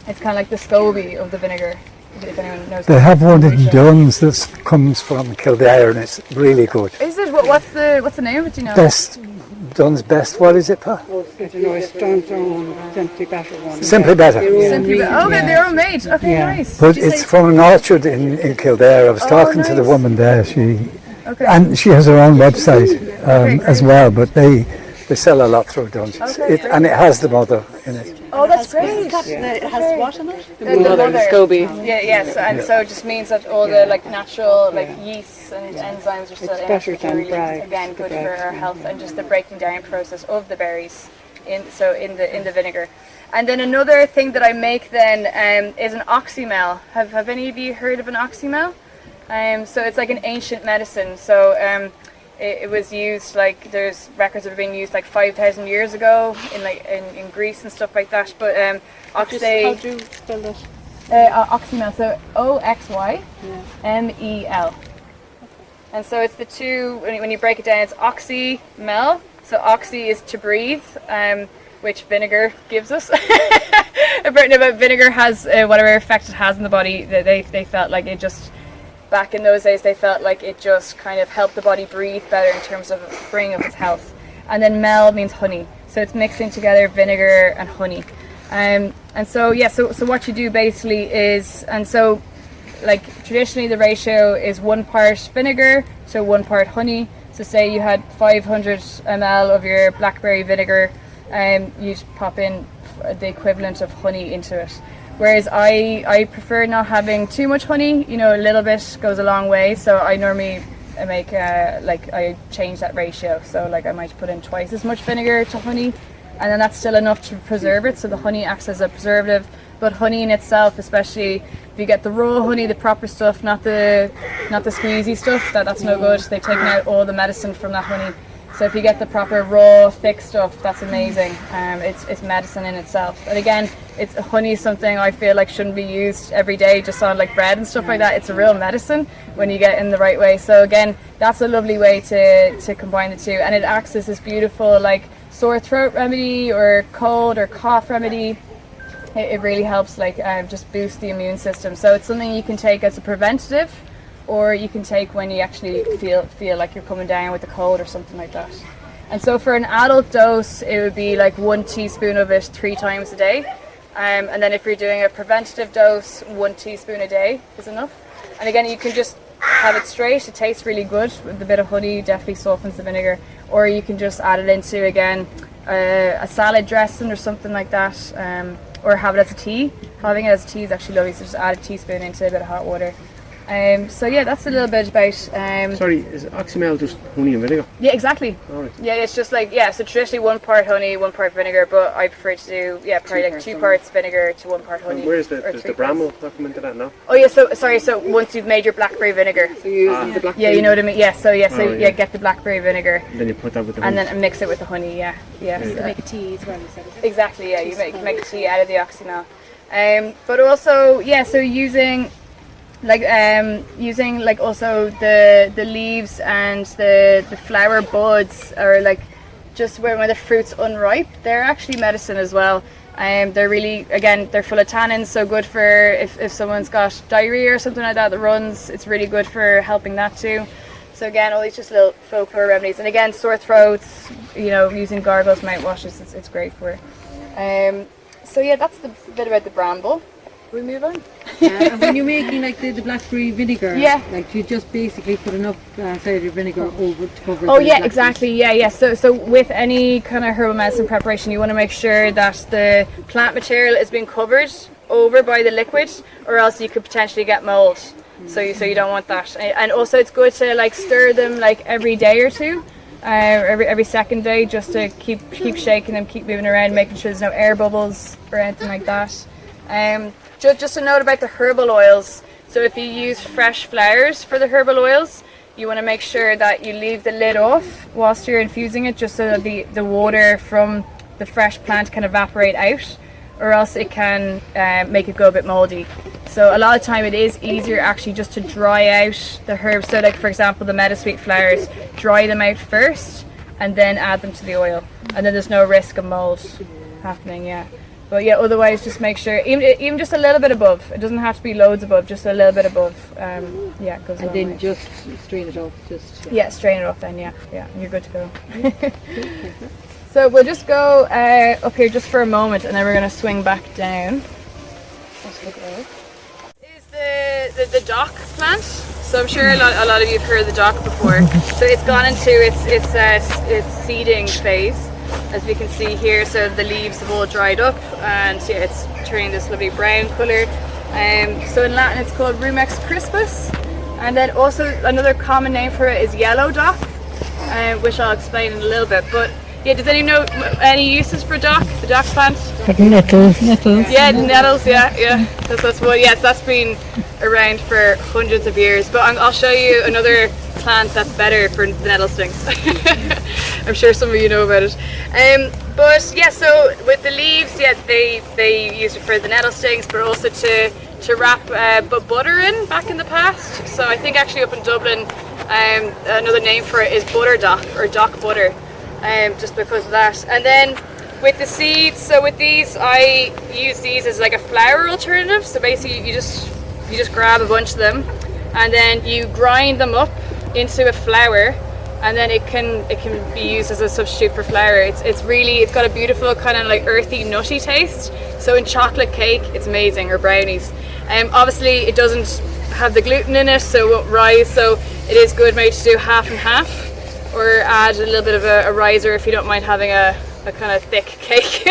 A: it's kind of like the SCOBY of the vinegar. If anyone knows.
F: They have one in Duns that comes from Kildare, and it's really good.
A: Is it? What's the name of it? Do you know?
F: Duns Best. What is it, Pat?
G: I don't know, it's Doran, Simply Better one.
F: Simply Better.
A: Simply Better. Okay, they're all made. Okay, nice.
F: But it's from an orchard in Kildare. I was talking to the woman there. And she has her own website as well. But they sell a lot through Duns. And it has the mother in it.
A: Oh, that's great.
G: It has what in it?
A: The mother, the SCOBY. Yeah, yes, and so it just means that all the like natural like yeasts and enzymes are still in it, which are really, again, good for our health, and just the breaking down process of the berries in the vinegar. And then another thing that I make then is an oxymel. Have any of you heard of an oxymel? So it's like an ancient medicine. So it was used, like there's records of it being used like 5,000 years ago in Greece and stuff like that. But
G: How do you spell that?
A: oxymel, so OXYMEL. And so it's the two, when you break it down, it's oxymel. So oxy is to breathe, which vinegar gives us. But vinegar has whatever effect it has in the body. They felt like it just, back in those days, they felt like it just kind of helped the body breathe better in terms of bringing up its health. And then mel means honey, so it's mixing together vinegar and honey. And so so what you do basically is, and so like traditionally the ratio is 1 part vinegar to 1 part honey. So say you had 500 ml of your blackberry vinegar, you'd pop in the equivalent of honey into it. Whereas I prefer not having too much honey, you know, a little bit goes a long way. So I normally make I change that ratio. So like I might put in twice as much vinegar to honey, and then that's still enough to preserve it. So the honey acts as a preservative. But honey in itself, especially if you get the raw honey, the proper stuff, not the squeezy stuff, that's no good. They've taken out all the medicine from that honey. So if you get the proper raw, thick stuff, that's amazing. It's medicine in itself. And again, honey is something I feel like shouldn't be used every day just on like bread and stuff like that. It's a real medicine when you get it in the right way. So again, that's a lovely way to combine the two. And it acts as this beautiful like sore throat remedy or cold or cough remedy. It really helps like just boost the immune system. So it's something you can take as a preventative, or you can take when you actually feel like you're coming down with a cold or something like that. And so for an adult dose, it would be like 1 teaspoon of it 3 times a day. And then if you're doing a preventative dose, 1 teaspoon a day is enough. And again, you can just have it straight. It tastes really good with a bit of honey, definitely softens the vinegar. Or you can just add it into, again, a salad dressing or something like that. Or have it as a tea. Having it as a tea is actually lovely, so just add a teaspoon into a bit of hot water. So yeah, that's a little bit about.
D: Sorry, is oxymel just honey and vinegar?
A: Yeah, exactly.
D: Alright.
A: Yeah, it's just like so traditionally 1 part honey, 1 part vinegar, but I prefer to do probably like 2 parts vinegar to 1 part honey.
D: And where's
A: or
D: does
A: 3
D: the bramble not come into that now?
A: Oh yeah, so sorry. So once you've made your blackberry vinegar,
G: So you use the black.
A: yeah, you know what I mean. Yeah, so
D: yeah.
A: get the blackberry vinegar
D: And then you put that with the
A: and
D: honey.
A: then mix it with the honey. Yeah. So-
B: Make a tea as well, you said.
A: exactly. Yeah, you make tea out of the oxymel. But also so using also the leaves and the flower buds, or like just when the fruit's unripe, they're actually medicine as well. They're really, again, they're full of tannins, so good for if someone's got diarrhea or something like that runs, it's really good for helping that too. So again, all these just little folklore remedies, and again, sore throats, using gargles, mouthwashes, it's great for. So yeah, that's the bit about the bramble. We move on.
B: And when you're making like the blackberry vinegar,
A: Yeah.
B: like you just basically put enough cider vinegar over to cover.
A: Oh
B: the
A: yeah,
B: blackberries.
A: exactly. Yeah. So with any kind of herbal medicine preparation, you want to make sure that the plant material is being covered over by the liquid, or else you could potentially get mold. So you don't want that. And also it's good to like stir them like every day or two, every second day, just to keep shaking them, keep moving around, making sure there's no air bubbles or anything like that. Just a note about the herbal oils. So if you use fresh flowers for the herbal oils, you want to make sure that you leave the lid off whilst you're infusing it, just so that the water from the fresh plant can evaporate out, or else it can make it go a bit moldy. So a lot of time it is easier actually just to dry out the herbs. So like for example the meadowsweet flowers, dry them out first and then add them to the oil, and then there's no risk of mold happening. But yeah, otherwise just make sure, even just a little bit above. It doesn't have to be loads above, just a little bit above. It goes a
B: And
A: long
B: then
A: way.
B: just strain it off. Just
A: Strain it off then, yeah, and you're good to go. So we'll just go up here just for a moment, and then we're going to swing back down. Let's look at it. This is the dock plant. So I'm sure a lot of you have heard of the dock before. So it's gone into its seeding phase, as we can see here. So the leaves have all dried up, and it's turning this lovely brown colour. So in Latin it's called Rumex crispus, and then also another common name for it is yellow dock, which I'll explain in a little bit. But yeah, does anyone know any uses for dock? The dock plant?
C: Nettles.
A: Yeah, nettles. Yeah. That's what. Yes, that's been around for hundreds of years. But I'll show you another plant that's better for the nettle stings. I'm sure some of you know about it. But yeah, so with the leaves, they use it for the nettle stings, but also to wrap butter in back in the past. So I think actually up in Dublin, another name for it is butter dock or dock butter, just because of that. And then with the seeds, so with these, I use these as like a flour alternative. So basically, you just grab a bunch of them, and then you grind them up into a flour, and then it can be used as a substitute for flour. It's got a beautiful kind of like earthy, nutty taste. So in chocolate cake, it's amazing, or brownies. Obviously, it doesn't have the gluten in it, so it won't rise. So it is good maybe to do half and half, or add a little bit of a riser if you don't mind having a kind of thick cake.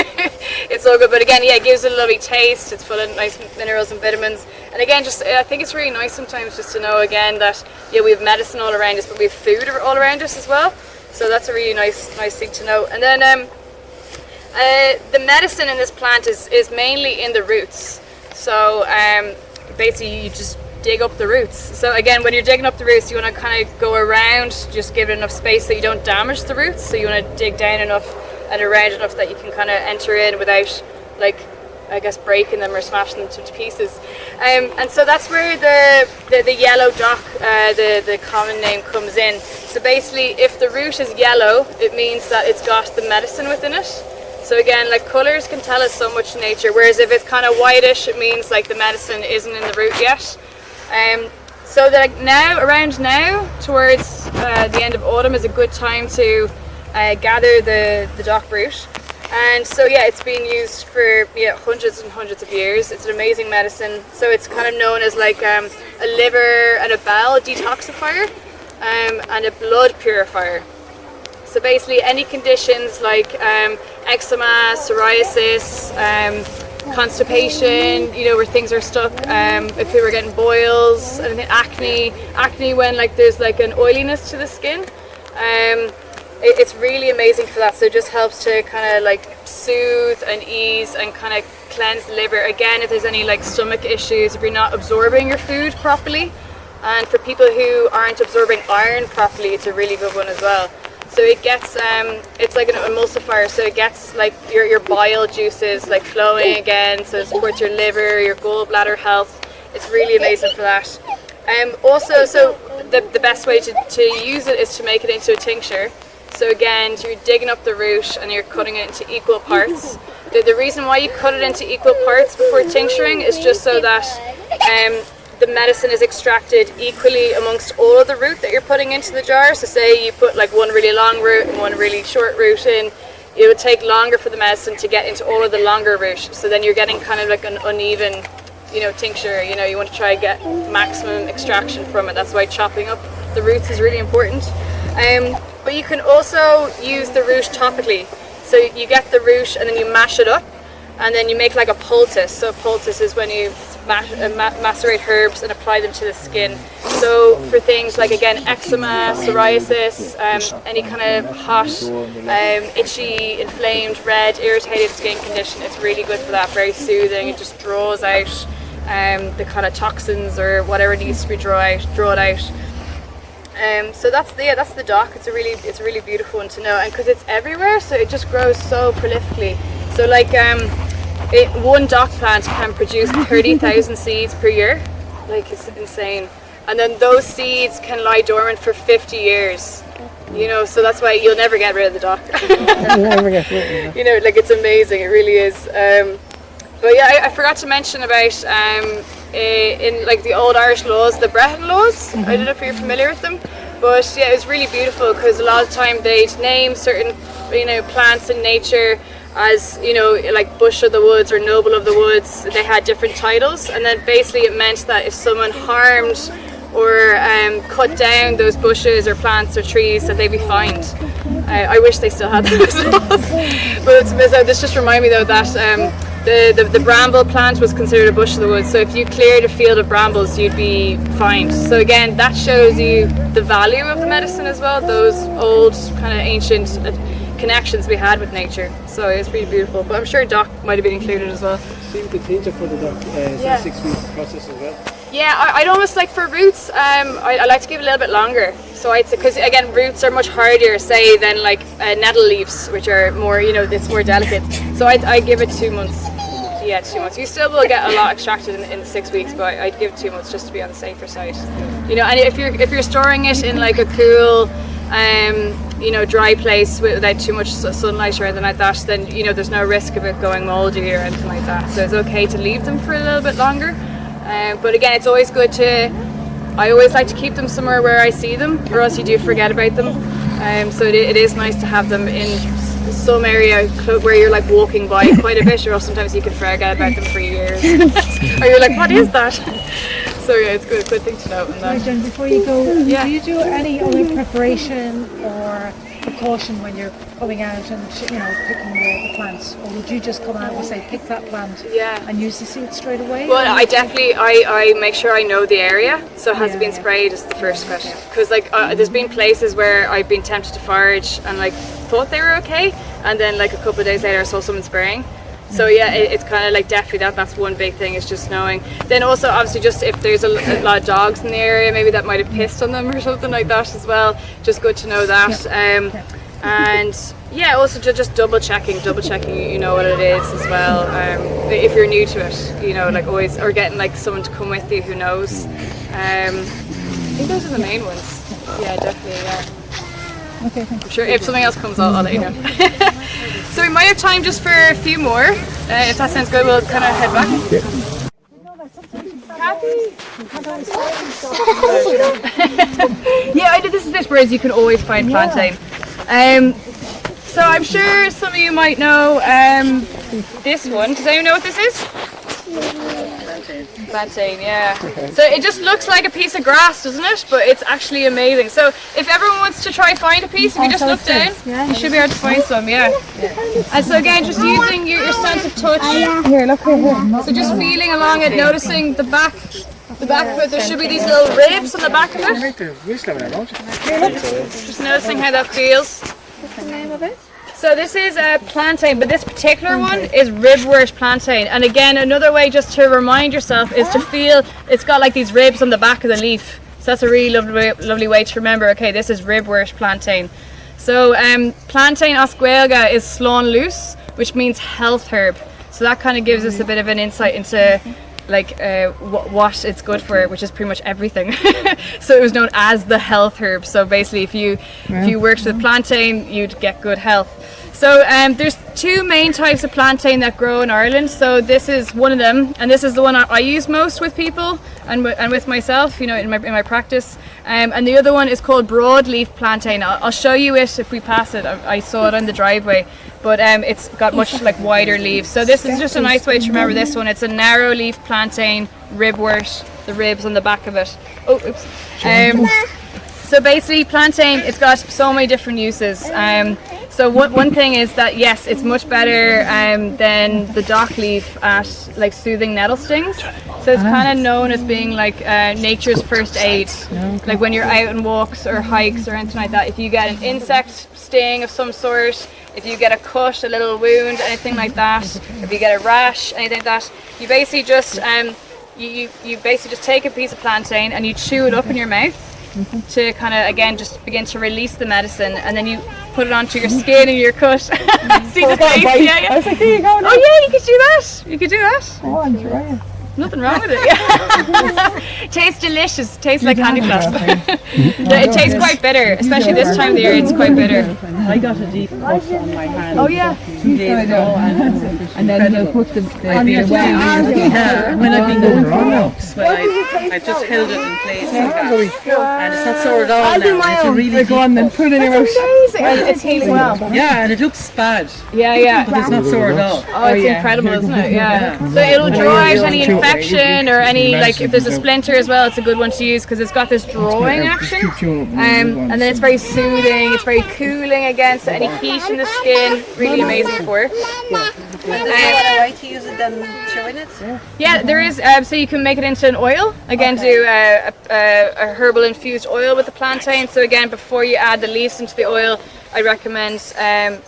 A: It's all good, but again, it gives it a lovely taste. It's full of nice minerals and vitamins, and again, I think it's really nice sometimes just to know again that we have medicine all around us, but we have food all around us as well. So that's a really nice thing to know. And then the medicine in this plant is mainly in the roots. So basically, you just dig up the roots. So again, when you're digging up the roots, you want to kind of go around, just give it enough space so you don't damage the roots. So you want to dig down enough and around enough that you can kind of enter in without, like, I guess, breaking them or smashing them to pieces. And so that's where the yellow dock, the common name, comes in. So basically, if the root is yellow, it means that it's got the medicine within it. So again, like, colours can tell us so much in nature, whereas if it's kind of whitish, it means like the medicine isn't in the root yet. So that around now, towards the end of autumn, is a good time to gather the dock root. And so it's been used for hundreds and hundreds of years. It's an amazing medicine. So it's kind of known as like a liver and a bowel detoxifier, and a blood purifier. So basically any conditions like eczema, psoriasis, constipation, where things are stuck, if they were getting boils, and acne when like there's like an oiliness to the skin. It's really amazing for that. So it just helps to kind of like soothe and ease and kind of cleanse the liver. Again, if there's any like stomach issues, if you're not absorbing your food properly, and for people who aren't absorbing iron properly, it's a really good one as well. So it gets, it's like an emulsifier, so it gets like your bile juices like flowing again, so it supports your liver, your gallbladder health. It's really amazing for that. Also, so the best way to use it is to make it into a tincture. So again, you're digging up the root and you're cutting it into equal parts. The reason why you cut it into equal parts before tincturing is just so that the medicine is extracted equally amongst all of the root that you're putting into the jar. So say you put like one really long root and one really short root in, it would take longer for the medicine to get into all of the longer root. So then you're getting kind of like an uneven, tincture. You want to try and get maximum extraction from it. That's why chopping up the roots is really important. But you can also use the root topically. So you get the root and then you mash it up, and then you make like a poultice. So a poultice is when you macerate herbs and apply them to the skin. So for things like, again, eczema, psoriasis, any kind of hot, itchy, inflamed, red, irritated skin condition, it's really good for that. Very soothing. It just draws out the kind of toxins or whatever needs to be drawn out. So that's the dock. It's a really beautiful one to know, and because it's everywhere, so it just grows so prolifically. So like one dock plant can produce 30,000 seeds per year. Like, it's insane. And then those seeds can lie dormant for 50 years. So that's why you'll never get rid of the dock. Like, it's amazing. It really is. But yeah, I forgot to mention about in like the old Irish laws, the Breton laws. I don't know if you're familiar with them, but yeah, it was really beautiful because a lot of the time they'd name certain plants in nature as like Bush of the Woods or Noble of the Woods. They had different titles, and then basically it meant that if someone harmed or cut down those bushes or plants or trees, that they'd be fined. I wish they still had those laws. But this just reminded me though that the bramble plant was considered a bush of the woods, so if you cleared a field of brambles you'd be fined. So again, that shows you the value of the medicine as well, those old kind of ancient connections we had with nature. So it's really beautiful, but I'm sure dock might have been included as well.
D: Seems to change it for the dock,
A: yeah.
D: 6 week process as well.
A: Yeah, I'd almost like for roots, I like to give it a little bit longer. So I'd say, because again, roots are much hardier, say, than like nettle leaves, which are more, it's more delicate. So I'd give it 2 months. Yeah, 2 months. You still will get a lot extracted in 6 weeks, but I'd give 2 months just to be on the safer side. And if you're storing it in like a cool, dry place without too much sunlight or anything like that, then there's no risk of it going mouldy or anything like that. So it's okay to leave them for a little bit longer. But again, it's always good I always like to keep them somewhere where I see them, or else you do forget about them. So it is nice to have them in some area where you're like walking by quite a bit, or else sometimes you can forget about them for years. Or you're like, what is that? So yeah, it's good thing to know.
B: Jen, before you go, do you do any other preparation or precaution when you're going out and picking the plants, or would you just come out and say pick that plant and use the seed straight away?
A: Well, I definitely I make sure I know the area, so has it been sprayed is the first question, because like there's been places where I've been tempted to forage and like thought they were okay, and then like a couple of days later I saw someone spraying. So yeah, it's kind of like definitely that's one big thing, is just knowing. Then also obviously just if there's a lot of dogs in the area, maybe that might have pissed on them or something like that as well. Just good to know that. And yeah, also just double checking you know what it is as well. If you're new to it, like always, or getting like someone to come with you who knows. I think those are the main ones. Yeah, definitely. Yeah.
B: Okay, thank you.
A: I'm sure if something else comes, I'll let you know. So we might have time just for a few more. If that sounds good, we'll kind of head back. Yeah, this is it, whereas you can always find plantain. So I'm sure some of you might know this one. Does anyone know what this is? Plantain, yeah. So it just looks like a piece of grass, doesn't it? But it's actually amazing. So if everyone wants to try find a piece, if you just look down, you should be able to find some, yeah. And so again, just using your sense of touch. Here, look here. So just feeling along it, noticing the back of it. There should be these little ribs on the back of it. Just noticing how that feels.
G: What's the name of it?
A: So this is a plantain, but this particular one is ribwort plantain. And again, another way just to remind yourself is to feel it's got like these ribs on the back of the leaf. So that's a really lovely way to remember, okay, this is ribwort plantain. So plantain oscuelga is slán luas, which means health herb. So that kind of gives us a bit of an insight into like what it's good for, which is pretty much everything. So it was known as the health herb. So basically if you worked with plantain, you'd get good health. So there's two main types of plantain that grow in Ireland. So this is one of them, and this is the one I use most with people and with myself, you know, in my practice. And the other one is called broadleaf plantain. I'll show you it if we pass it. I saw it on the driveway, but it's got much like wider leaves. So this is just a nice way to remember this one. It's a narrow leaf plantain, ribwort, the ribs on the back of it. Oh, oops. So basically plantain, it's got so many different uses. So one thing is that yes, it's much better than the dock leaf at like soothing nettle stings. So it's kind of known as being like nature's first aid. Like when you're out on walks or hikes or anything like that, if you get an insect sting of some sort, if you get a cut, a little wound, anything like that, if you get a rash, anything like that, you basically just you basically just take a piece of plantain and you chew it up in your mouth to kind of again just begin to release the medicine, and then you put it onto your skin and your cut. See the face? Yeah.
C: I was like, here you go.
A: Oh yeah, you could do that. You could do that.
C: Oh, I'm trying.
A: Nothing wrong with it. Yeah. Tastes delicious. Tastes like candy floss. It tastes quite bitter, especially this time of the year. It's quite bitter.
C: I got a deep cut on my hand.
A: Oh yeah.
C: 2 days ago, and then he'll put the
G: When I've been going for walks, but I just held it in place like that. And it's not sore at all now. It's a really
C: go on then put it in your
A: It's healing well.
G: Yeah, and it looks bad,
A: Yeah.
G: but it's not sore at all.
A: Oh, it's incredible, isn't it? Yeah. So it'll draw out any infection or any, like if there's a splinter as well, it's a good one to use because it's got this drawing action. And then it's very soothing, it's very cooling against any heat in the skin. Really amazing for it.
G: Is there a way to use it than chewing it?
A: Yeah, there is. So you can make it into an oil. Again, do a herbal infused oil with the plantain. So again, before you add the leaves into the oil, I recommend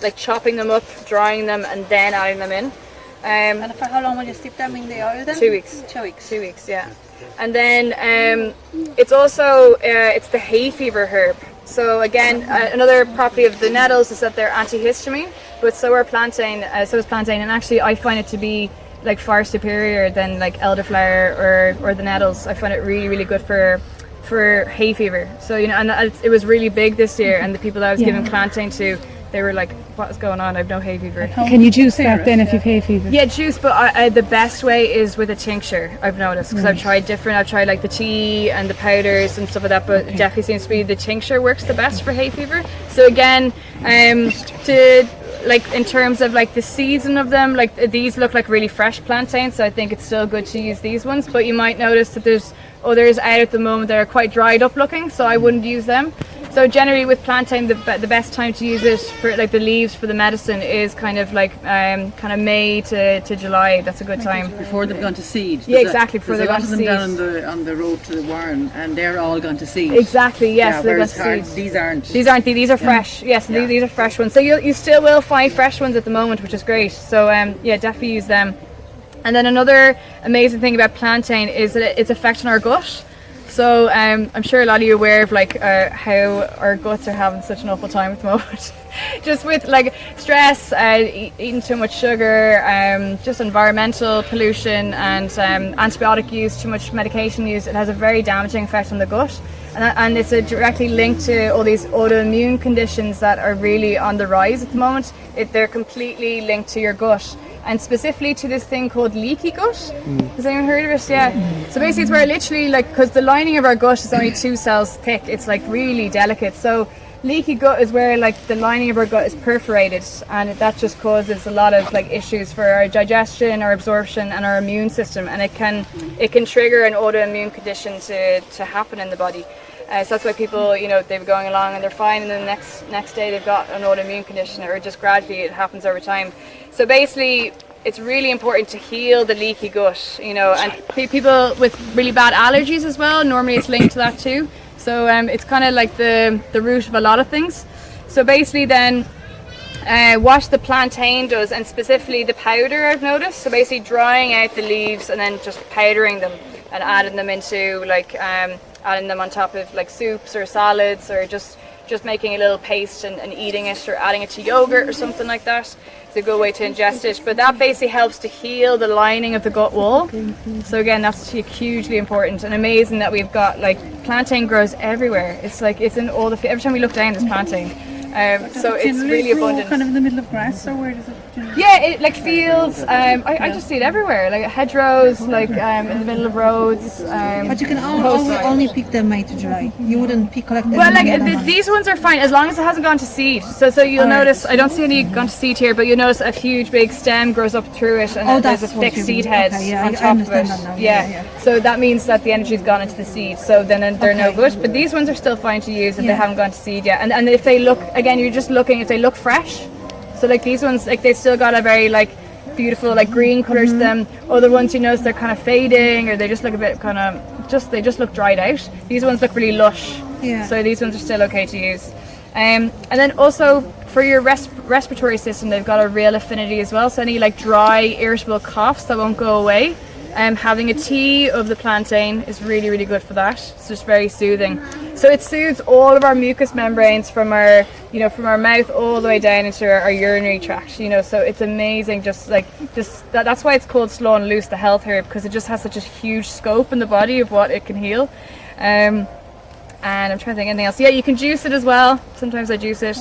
A: like chopping them up, drying them, and then adding them in.
G: And for how long will you steep them in the oil then?
A: 2 weeks.
G: 2 weeks.
A: 2 weeks, yeah. And then it's also it's the hay fever herb. So again, another property of the nettles is that they're antihistamine, but so are plantain. So is plantain, and actually I find it to be like far superior than like elderflower or the nettles. I find it really good for hay fever. So you know, and it was really big this year, and the people that I was giving plantain to, they were like, what is going on? I have no hay fever.
C: Can you juice that then if you've hay fever?
A: Yeah, juice, but the best way is with a tincture, I've noticed, because I've tried like the tea and the powders and stuff like that, but it definitely seems to be the tincture works the best for hay fever. So again, to like in terms of like the season of them, like these look like really fresh plantains, so I think it's still good to use these ones, but you might notice that there's others out at the moment that are quite dried up looking, so I wouldn't use them. So generally with plantain, the best time to use it for like the leaves for the medicine is kind of like kind of May to July. That's a good time.
H: Before they've gone to seed.
A: Yeah, exactly. Before they've gone to seed.
H: There's a lot of them down on the road to the Warren, and they're all gone to seed.
A: Exactly. Yes,
H: yeah,
A: they've gone to seed.
H: These aren't.
A: These are fresh. Yes, these are fresh ones. So you still will find fresh ones at the moment, which is great. So yeah, definitely use them. And then another amazing thing about plantain is that its effect on our gut. So I'm sure a lot of you are aware of like how our guts are having such an awful time at the moment. Just with like stress, eating too much sugar, just environmental pollution and antibiotic use, too much medication use. It has a very damaging effect on the gut. And it's directly linked to all these autoimmune conditions that are really on the rise at the moment. They're completely linked to your gut. And specifically to this thing called leaky gut. Has anyone heard of it? Yeah. So basically it's where literally like, because the lining of our gut is only 2 cells thick, it's like really delicate. So leaky gut is where like the lining of our gut is perforated, and that just causes a lot of like issues for our digestion, our absorption, and our immune system, and it can trigger an autoimmune condition to happen in the body. So that's why people, you know, they're going along and they're fine, and then the next day they've got an autoimmune condition, or just gradually it happens over time. So basically, it's really important to heal the leaky gut, you know, and people with really bad allergies as well, normally it's linked to that too. So it's kind of like the root of a lot of things. So basically then, what the plantain does, and specifically the powder, I've noticed, so basically drying out the leaves and then just powdering them and adding them into like, adding them on top of like soups or salads, or just making a little paste and eating it, or adding it to yogurt or something like that. It's a good way to ingest it, but that basically helps to heal the lining of the gut wall. So again, that's hugely important, and amazing that we've got like plantain grows everywhere. It's like it's in all the every time we look down, there's plantain. So it's really abundant.
H: Kind of in the middle of grass, or where does it?
A: Yeah, it like fields. I just see it everywhere, like hedgerows, like in the middle of roads.
I: But you can only pick them May to July. You wouldn't collect them.
A: Well, like these ones are fine as long as it hasn't gone to seed. So you'll notice, I don't see any gone to seed here, but you'll notice a huge big stem grows up through it, and there's a thick seed head on top of it. Yeah. So that means that the energy's gone into the seed. So then they're no good. But these ones are still fine to use if they haven't gone to seed yet. And if they look, again, you're just looking if they look fresh. So like these ones, like they've still got a very like beautiful like green colour to them. Other ones, you notice they're kind of fading, or they just look a bit kind of they just look dried out. These ones look really lush. Yeah. So these ones are still okay to use. And then also for your respiratory system, they've got a real affinity as well. So any like dry, irritable coughs that won't go away. Having a tea of the plantain is really, really good for that. It's just very soothing. So it soothes all of our mucous membranes from our mouth all the way down into our urinary tract. You know, so it's amazing. That's why it's called Slow and Loose, the health herb, because it just has such a huge scope in the body of what it can heal. And I'm trying to think anything else. Yeah, you can juice it as well. Sometimes I juice it.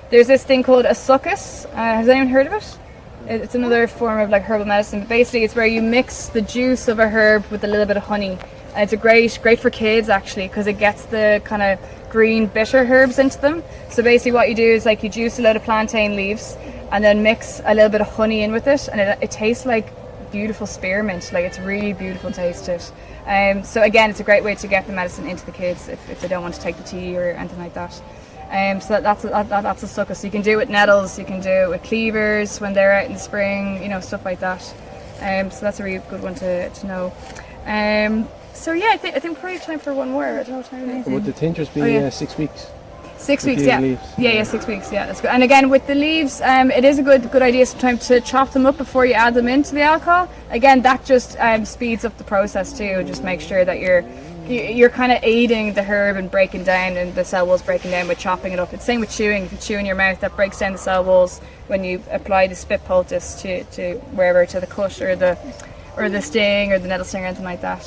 A: There's this thing called a succus. Has anyone heard of it? It's another form of like herbal medicine, but basically it's where you mix the juice of a herb with a little bit of honey. And it's great for kids actually, because it gets the kind of green bitter herbs into them. So basically what you do is like you juice a load of plantain leaves and then mix a little bit of honey in with it, and it tastes like beautiful spearmint. Like it's really beautiful taste to it. So again, it's a great way to get the medicine into the kids if they don't want to take the tea or anything like that. So that's a succus. So you can do it with nettles, you can do it with cleavers when they're out in the spring, you know, stuff like that. So that's a really good one to know. So yeah, I think probably have time for one more. I don't know what time it is.
D: Would the tinctures be 6 weeks?
A: 6 weeks, yeah. Yeah, 6 weeks, yeah, that's good. And again, with the leaves, it is a good idea sometimes to chop them up before you add them into the alcohol. Again, that just speeds up the process too. Just make sure that you're kind of aiding the herb and breaking down, and the cell walls breaking down with chopping it up. It's the same with chewing. If you chew in your mouth, that breaks down the cell walls when you apply the spit poultice to wherever, to the cut or the sting or the nettle sting or anything like that.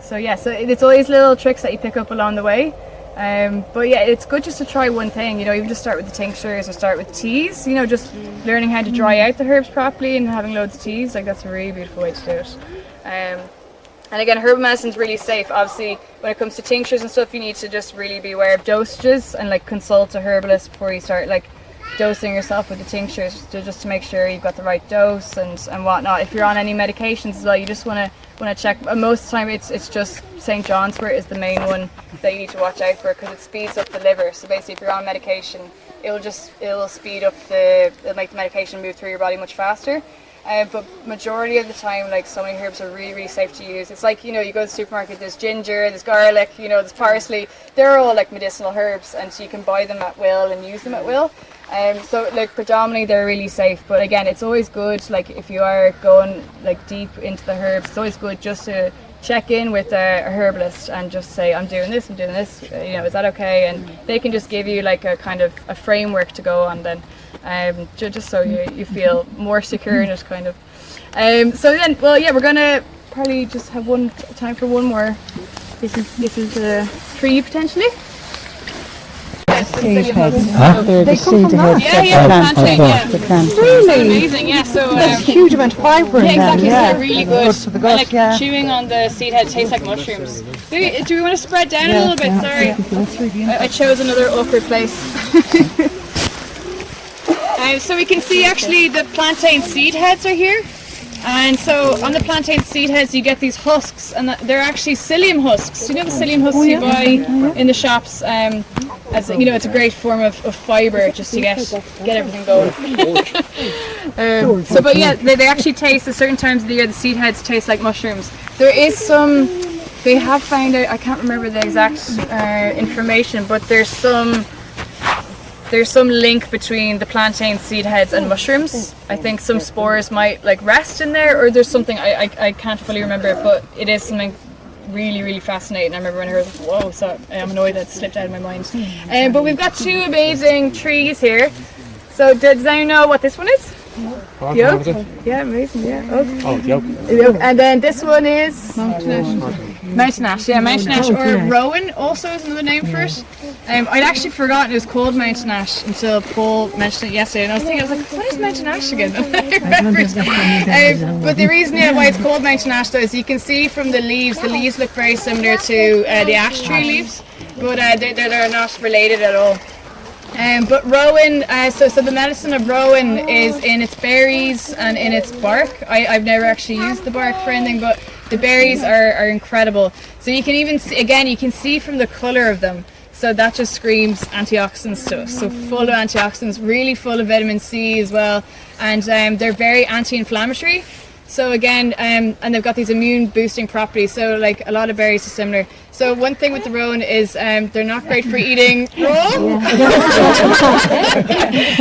A: So it's always little tricks that you pick up along the way. But yeah, it's good just to try one thing, you know, even just start with the tinctures or start with teas, you know, just learning how to dry out the herbs properly and having loads of teas, like that's a really beautiful way to do it. And again, herbal medicine is really safe. Obviously, when it comes to tinctures and stuff, you need to just really be aware of dosages and like consult a herbalist before you start like dosing yourself with the tinctures, just to make sure you've got the right dose and whatnot. If you're on any medications as well, you just want to check. Most of the time, it's just St. John's wort is the main one that you need to watch out for, because it speeds up the liver. So basically, if you're on medication, it'll speed up it'll make the medication move through your body much faster. But majority of the time, like, so many herbs are really, really safe to use. It's like, you know, you go to the supermarket, there's ginger, there's garlic, you know, there's parsley. They're all like medicinal herbs, and so you can buy them at will and use them at will. So like predominantly they're really safe, but again, it's always good, like if you are going like deep into the herbs, it's always good just to check in with a herbalist and just say, I'm doing this, you know, is that okay? And they can just give you like a kind of a framework to go on then, just so you feel more secure in it, kind of. So then, well, yeah, we're gonna probably just have time for one more. This is a tree potentially.
C: Seed heads.
F: Huh?
C: They're the seed heads.
A: Yeah, plantain, yeah.
C: The plantain.
A: Really? Amazing, yeah. So
B: That's a huge amount of fibre in
A: yeah,
B: them.
A: exactly. So they're really good.
B: Good for the gut,
A: And, like
B: yeah.
A: chewing on the seed head tastes like mushrooms. Do we want to spread down a little bit? Sorry, I chose another awkward place. So we can see actually the plantain seed heads are here. And so on the plantain seed heads you get these husks, and they're actually psyllium husks. You know the psyllium husks you buy in the shops? As you know, it's a great form of fibre just to get everything going. But yeah, they actually taste at certain times of the year. The seed heads taste like mushrooms. There is some. They have found out. I can't remember the exact information, but there's some link between the plantain seed heads and mushrooms. I think some spores might like rest in there, or there's something I can't fully remember, but it is something really, really fascinating. I remember when I heard, whoa, so I'm annoyed that slipped out of my mind. But we've got two amazing trees here. So does anyone know what this one is? The oak? Yeah, amazing, yeah. Oak.
D: Oh, the oak.
A: The oak. And then this one is? Mountain ash, yeah, mountain ash, or rowan also is another name for it. I'd actually forgotten it was called mountain ash until Paul mentioned it yesterday, and I was like, what is mountain ash again? I remembered. But the reason why it's called mountain ash though is you can see from the leaves look very similar to the ash tree leaves, but they're not related at all. But rowan, so the medicine of rowan is in its berries and in its bark. I've never actually used the bark for anything, but the berries are incredible. So you can even see, again, you can see from the colour of them. So that just screams antioxidants to us. So full of antioxidants, really full of vitamin C as well. And they're very anti-inflammatory. So again, and they've got these immune boosting properties. So like a lot of berries are similar. So one thing with the rowan is they're not great for eating raw. So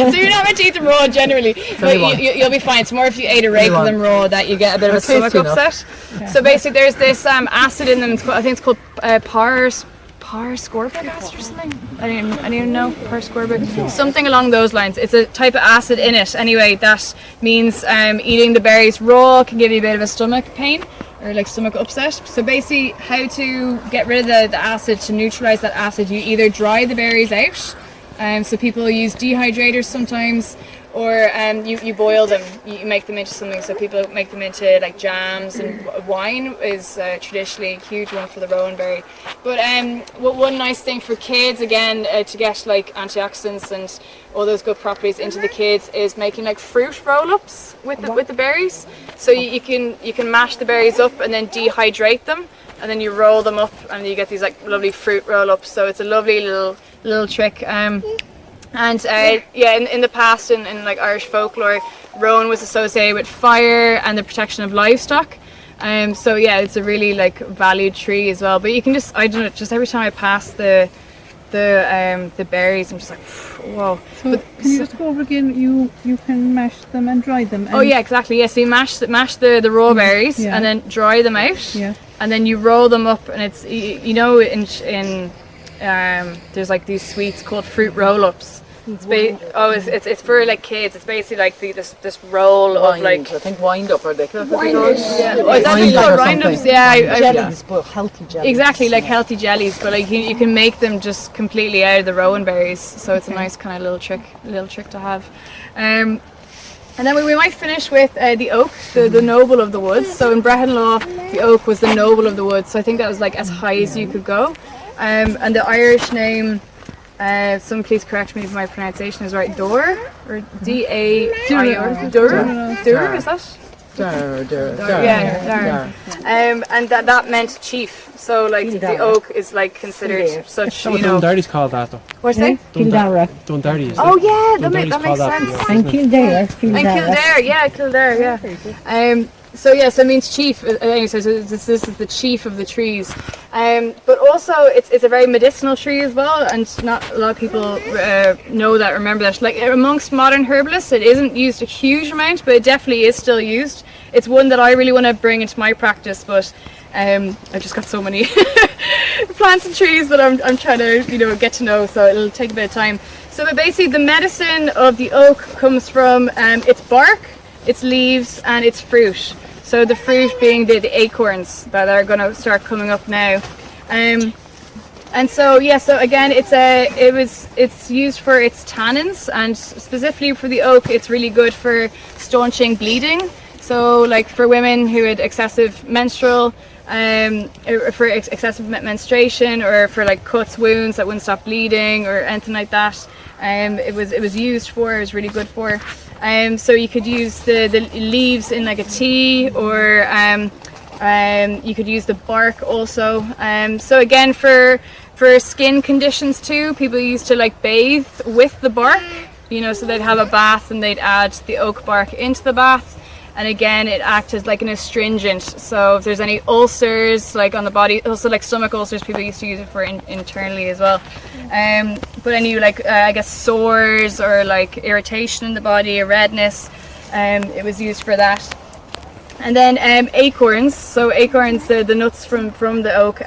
A: you're not meant to eat them raw generally, but you'll be fine. It's more if you ate a rake of them raw that you get a bit of a stomach upset. So basically there's this acid in them, I think it's called Rosscarbery acid or something. I don't even know. Rosscarbery, something along those lines. It's a type of acid in it. Anyway, that means eating the berries raw can give you a bit of a stomach pain or like stomach upset. So basically, how to get rid of the acid, to neutralize that acid, you either dry the berries out. So people use dehydrators sometimes, or you boil them, you make them into something. So people make them into like jams, and wine is traditionally a huge one for the rowan berry. But one nice thing for kids, again, to get like antioxidants and all those good properties into the kids, is making like fruit roll-ups with the berries. So you can mash the berries up and then dehydrate them, and then you roll them up and you get these like lovely fruit roll-ups. So it's a lovely little trick. And in the past, in like Irish folklore, rowan was associated with fire and the protection of livestock. So yeah, it's a really like valued tree as well. But you can just every time I pass the berries, I'm just like, whoa.
C: So can you just go over again? You can mash them and dry them.
A: Oh yeah, exactly. Yeah, so you mash the raw berries and then dry them out. Yeah. And then you roll them up, and it's in there's like these sweets called fruit roll-ups. It's for like kids. It's basically like this roll of like,
H: I think wind up, are they?
A: Yeah, it's actually called wind-ups. Yeah,
H: jellies, but healthy jellies.
A: Exactly, like healthy jellies, but like you can make them just completely out of the rowan berries. So it's a nice kind of little trick to have. And then we might finish with the oak, the noble of the woods. So in Brehon law, the oak was the noble of the woods. So I think that was like as high as you could go. And the Irish name, someone please correct me if my pronunciation is right, Dor, or D-A-I-R, Dur, is that? Dar. And that meant chief. So like the oak is like considered such, you know.
D: Dundardy's called that though.
A: What's that?
D: Dundardy.
A: Oh yeah, that makes sense.
C: And Kildare.
A: Kildare, yeah. So it means chief. Anyway, so this is the chief of the trees. But also it's a very medicinal tree as well, and not a lot of people remember that. Like amongst modern herbalists, it isn't used a huge amount, but it definitely is still used. It's one that I really want to bring into my practice, but I've just got so many plants and trees that I'm trying to get to know, so it'll take a bit of time. So but basically the medicine of the oak comes from its bark, its leaves and its fruit. So the fruit being the acorns that are going to start coming up now. And so again, it's used for its tannins, and specifically for the oak, it's really good for staunching bleeding. So like for women who had excessive menstrual, for excessive menstruation, or for like cuts, wounds that wouldn't stop bleeding or anything like that, it was really good for. So you could use the leaves in like a tea, or you could use the bark also. So again, for skin conditions too, people used to like bathe with the bark, so they'd have a bath and they'd add the oak bark into the bath. And again, it acts as like an astringent. So if there's any ulcers like on the body, also like stomach ulcers, people used to use it for internally as well. But any like I guess sores or like irritation in the body or redness, it was used for that. And then acorns. So acorns, the nuts from the oak.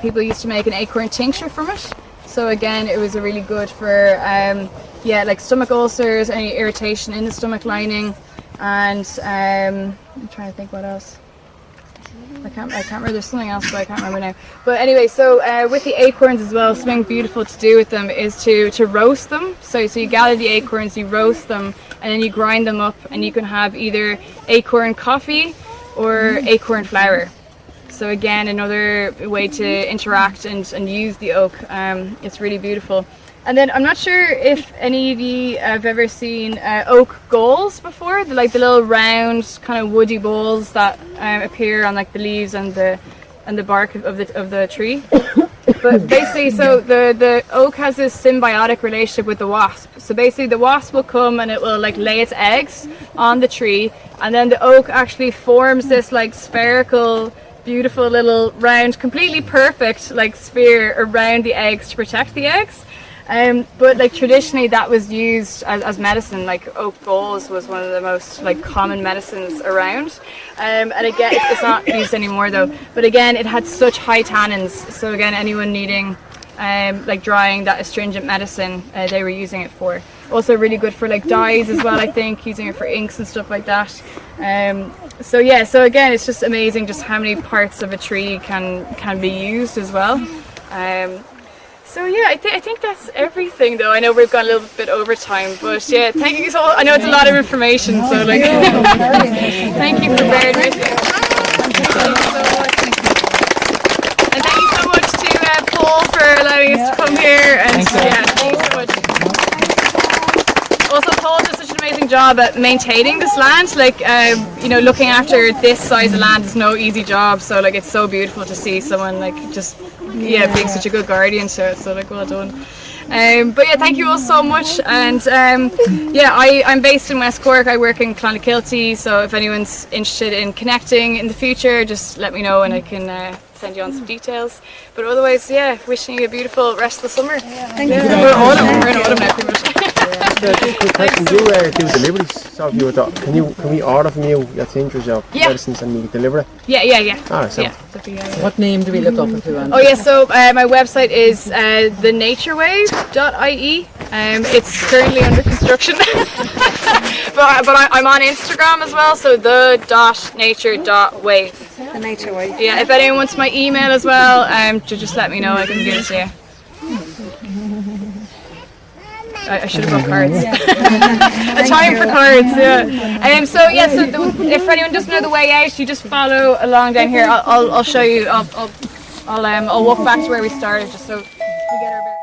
A: People used to make an acorn tincture from it. So again, it was really good for like stomach ulcers, any irritation in the stomach lining. And I'm trying to think what else. I can't remember. There's something else, but I can't remember now. But anyway, so with the acorns as well, something beautiful to do with them is to roast them. So you gather the acorns, you roast them, and then you grind them up, and you can have either acorn coffee or acorn flour. So again, another way to interact and use the oak. It's really beautiful. And then I'm not sure if any of you have ever seen oak galls before. They're like the little round kind of woody balls that appear on like the leaves and the bark of the tree. But basically, so the oak has this symbiotic relationship with the wasp. So basically the wasp will come and it will like lay its eggs on the tree, and then the oak actually forms this like spherical, beautiful little round, completely perfect like sphere around the eggs to protect the eggs. But like traditionally that was used as medicine. Like oak galls was one of the most like common medicines around. And again, it's not used anymore though. But again, it had such high tannins. So again, anyone needing like drying that astringent medicine, they were using it for. Also really good for like dyes as well, I think, using it for inks and stuff like that. So again, it's just amazing just how many parts of a tree can be used as well. So yeah, I think that's everything though. I know we've gone a little bit over time, but yeah, thank you so much. I know it's a lot of information, so like thank you for bearing with me. And thank you so much to Paul for allowing us to come here, and thank you so much. Also, Paul does such an amazing job at maintaining this land. Like, looking after this size of land is no easy job. So, like, it's so beautiful to see someone like just being such a good guardian to it. So, like, well done. But yeah, thank you all so much. And I'm based in West Cork. I work in Clonakilty. So, if anyone's interested in connecting in the future, just let me know and I can send you on some details. But otherwise, wishing you a beautiful rest of the summer.
I: Thank you.
A: We're in autumn now, pretty much.
D: Just a quick question. Do you do deliveries? So if you can we order from you your tinctures or medicines and you deliver it?
A: Yeah.
D: Ah, so.
G: What name do we look up into?
A: Oh yeah, so my website is thenaturewave.ie. It's currently under construction. but I'm on Instagram as well, so the.nature.wave.
I: The nature wave.
A: Yeah, if anyone wants my email as well, just let me know, I can give it to you. I should have got cards. A time for cards, yeah. So if anyone doesn't know the way out, you just follow along down here. I'll show you. I'll walk back to where we started, just so we get our bearings.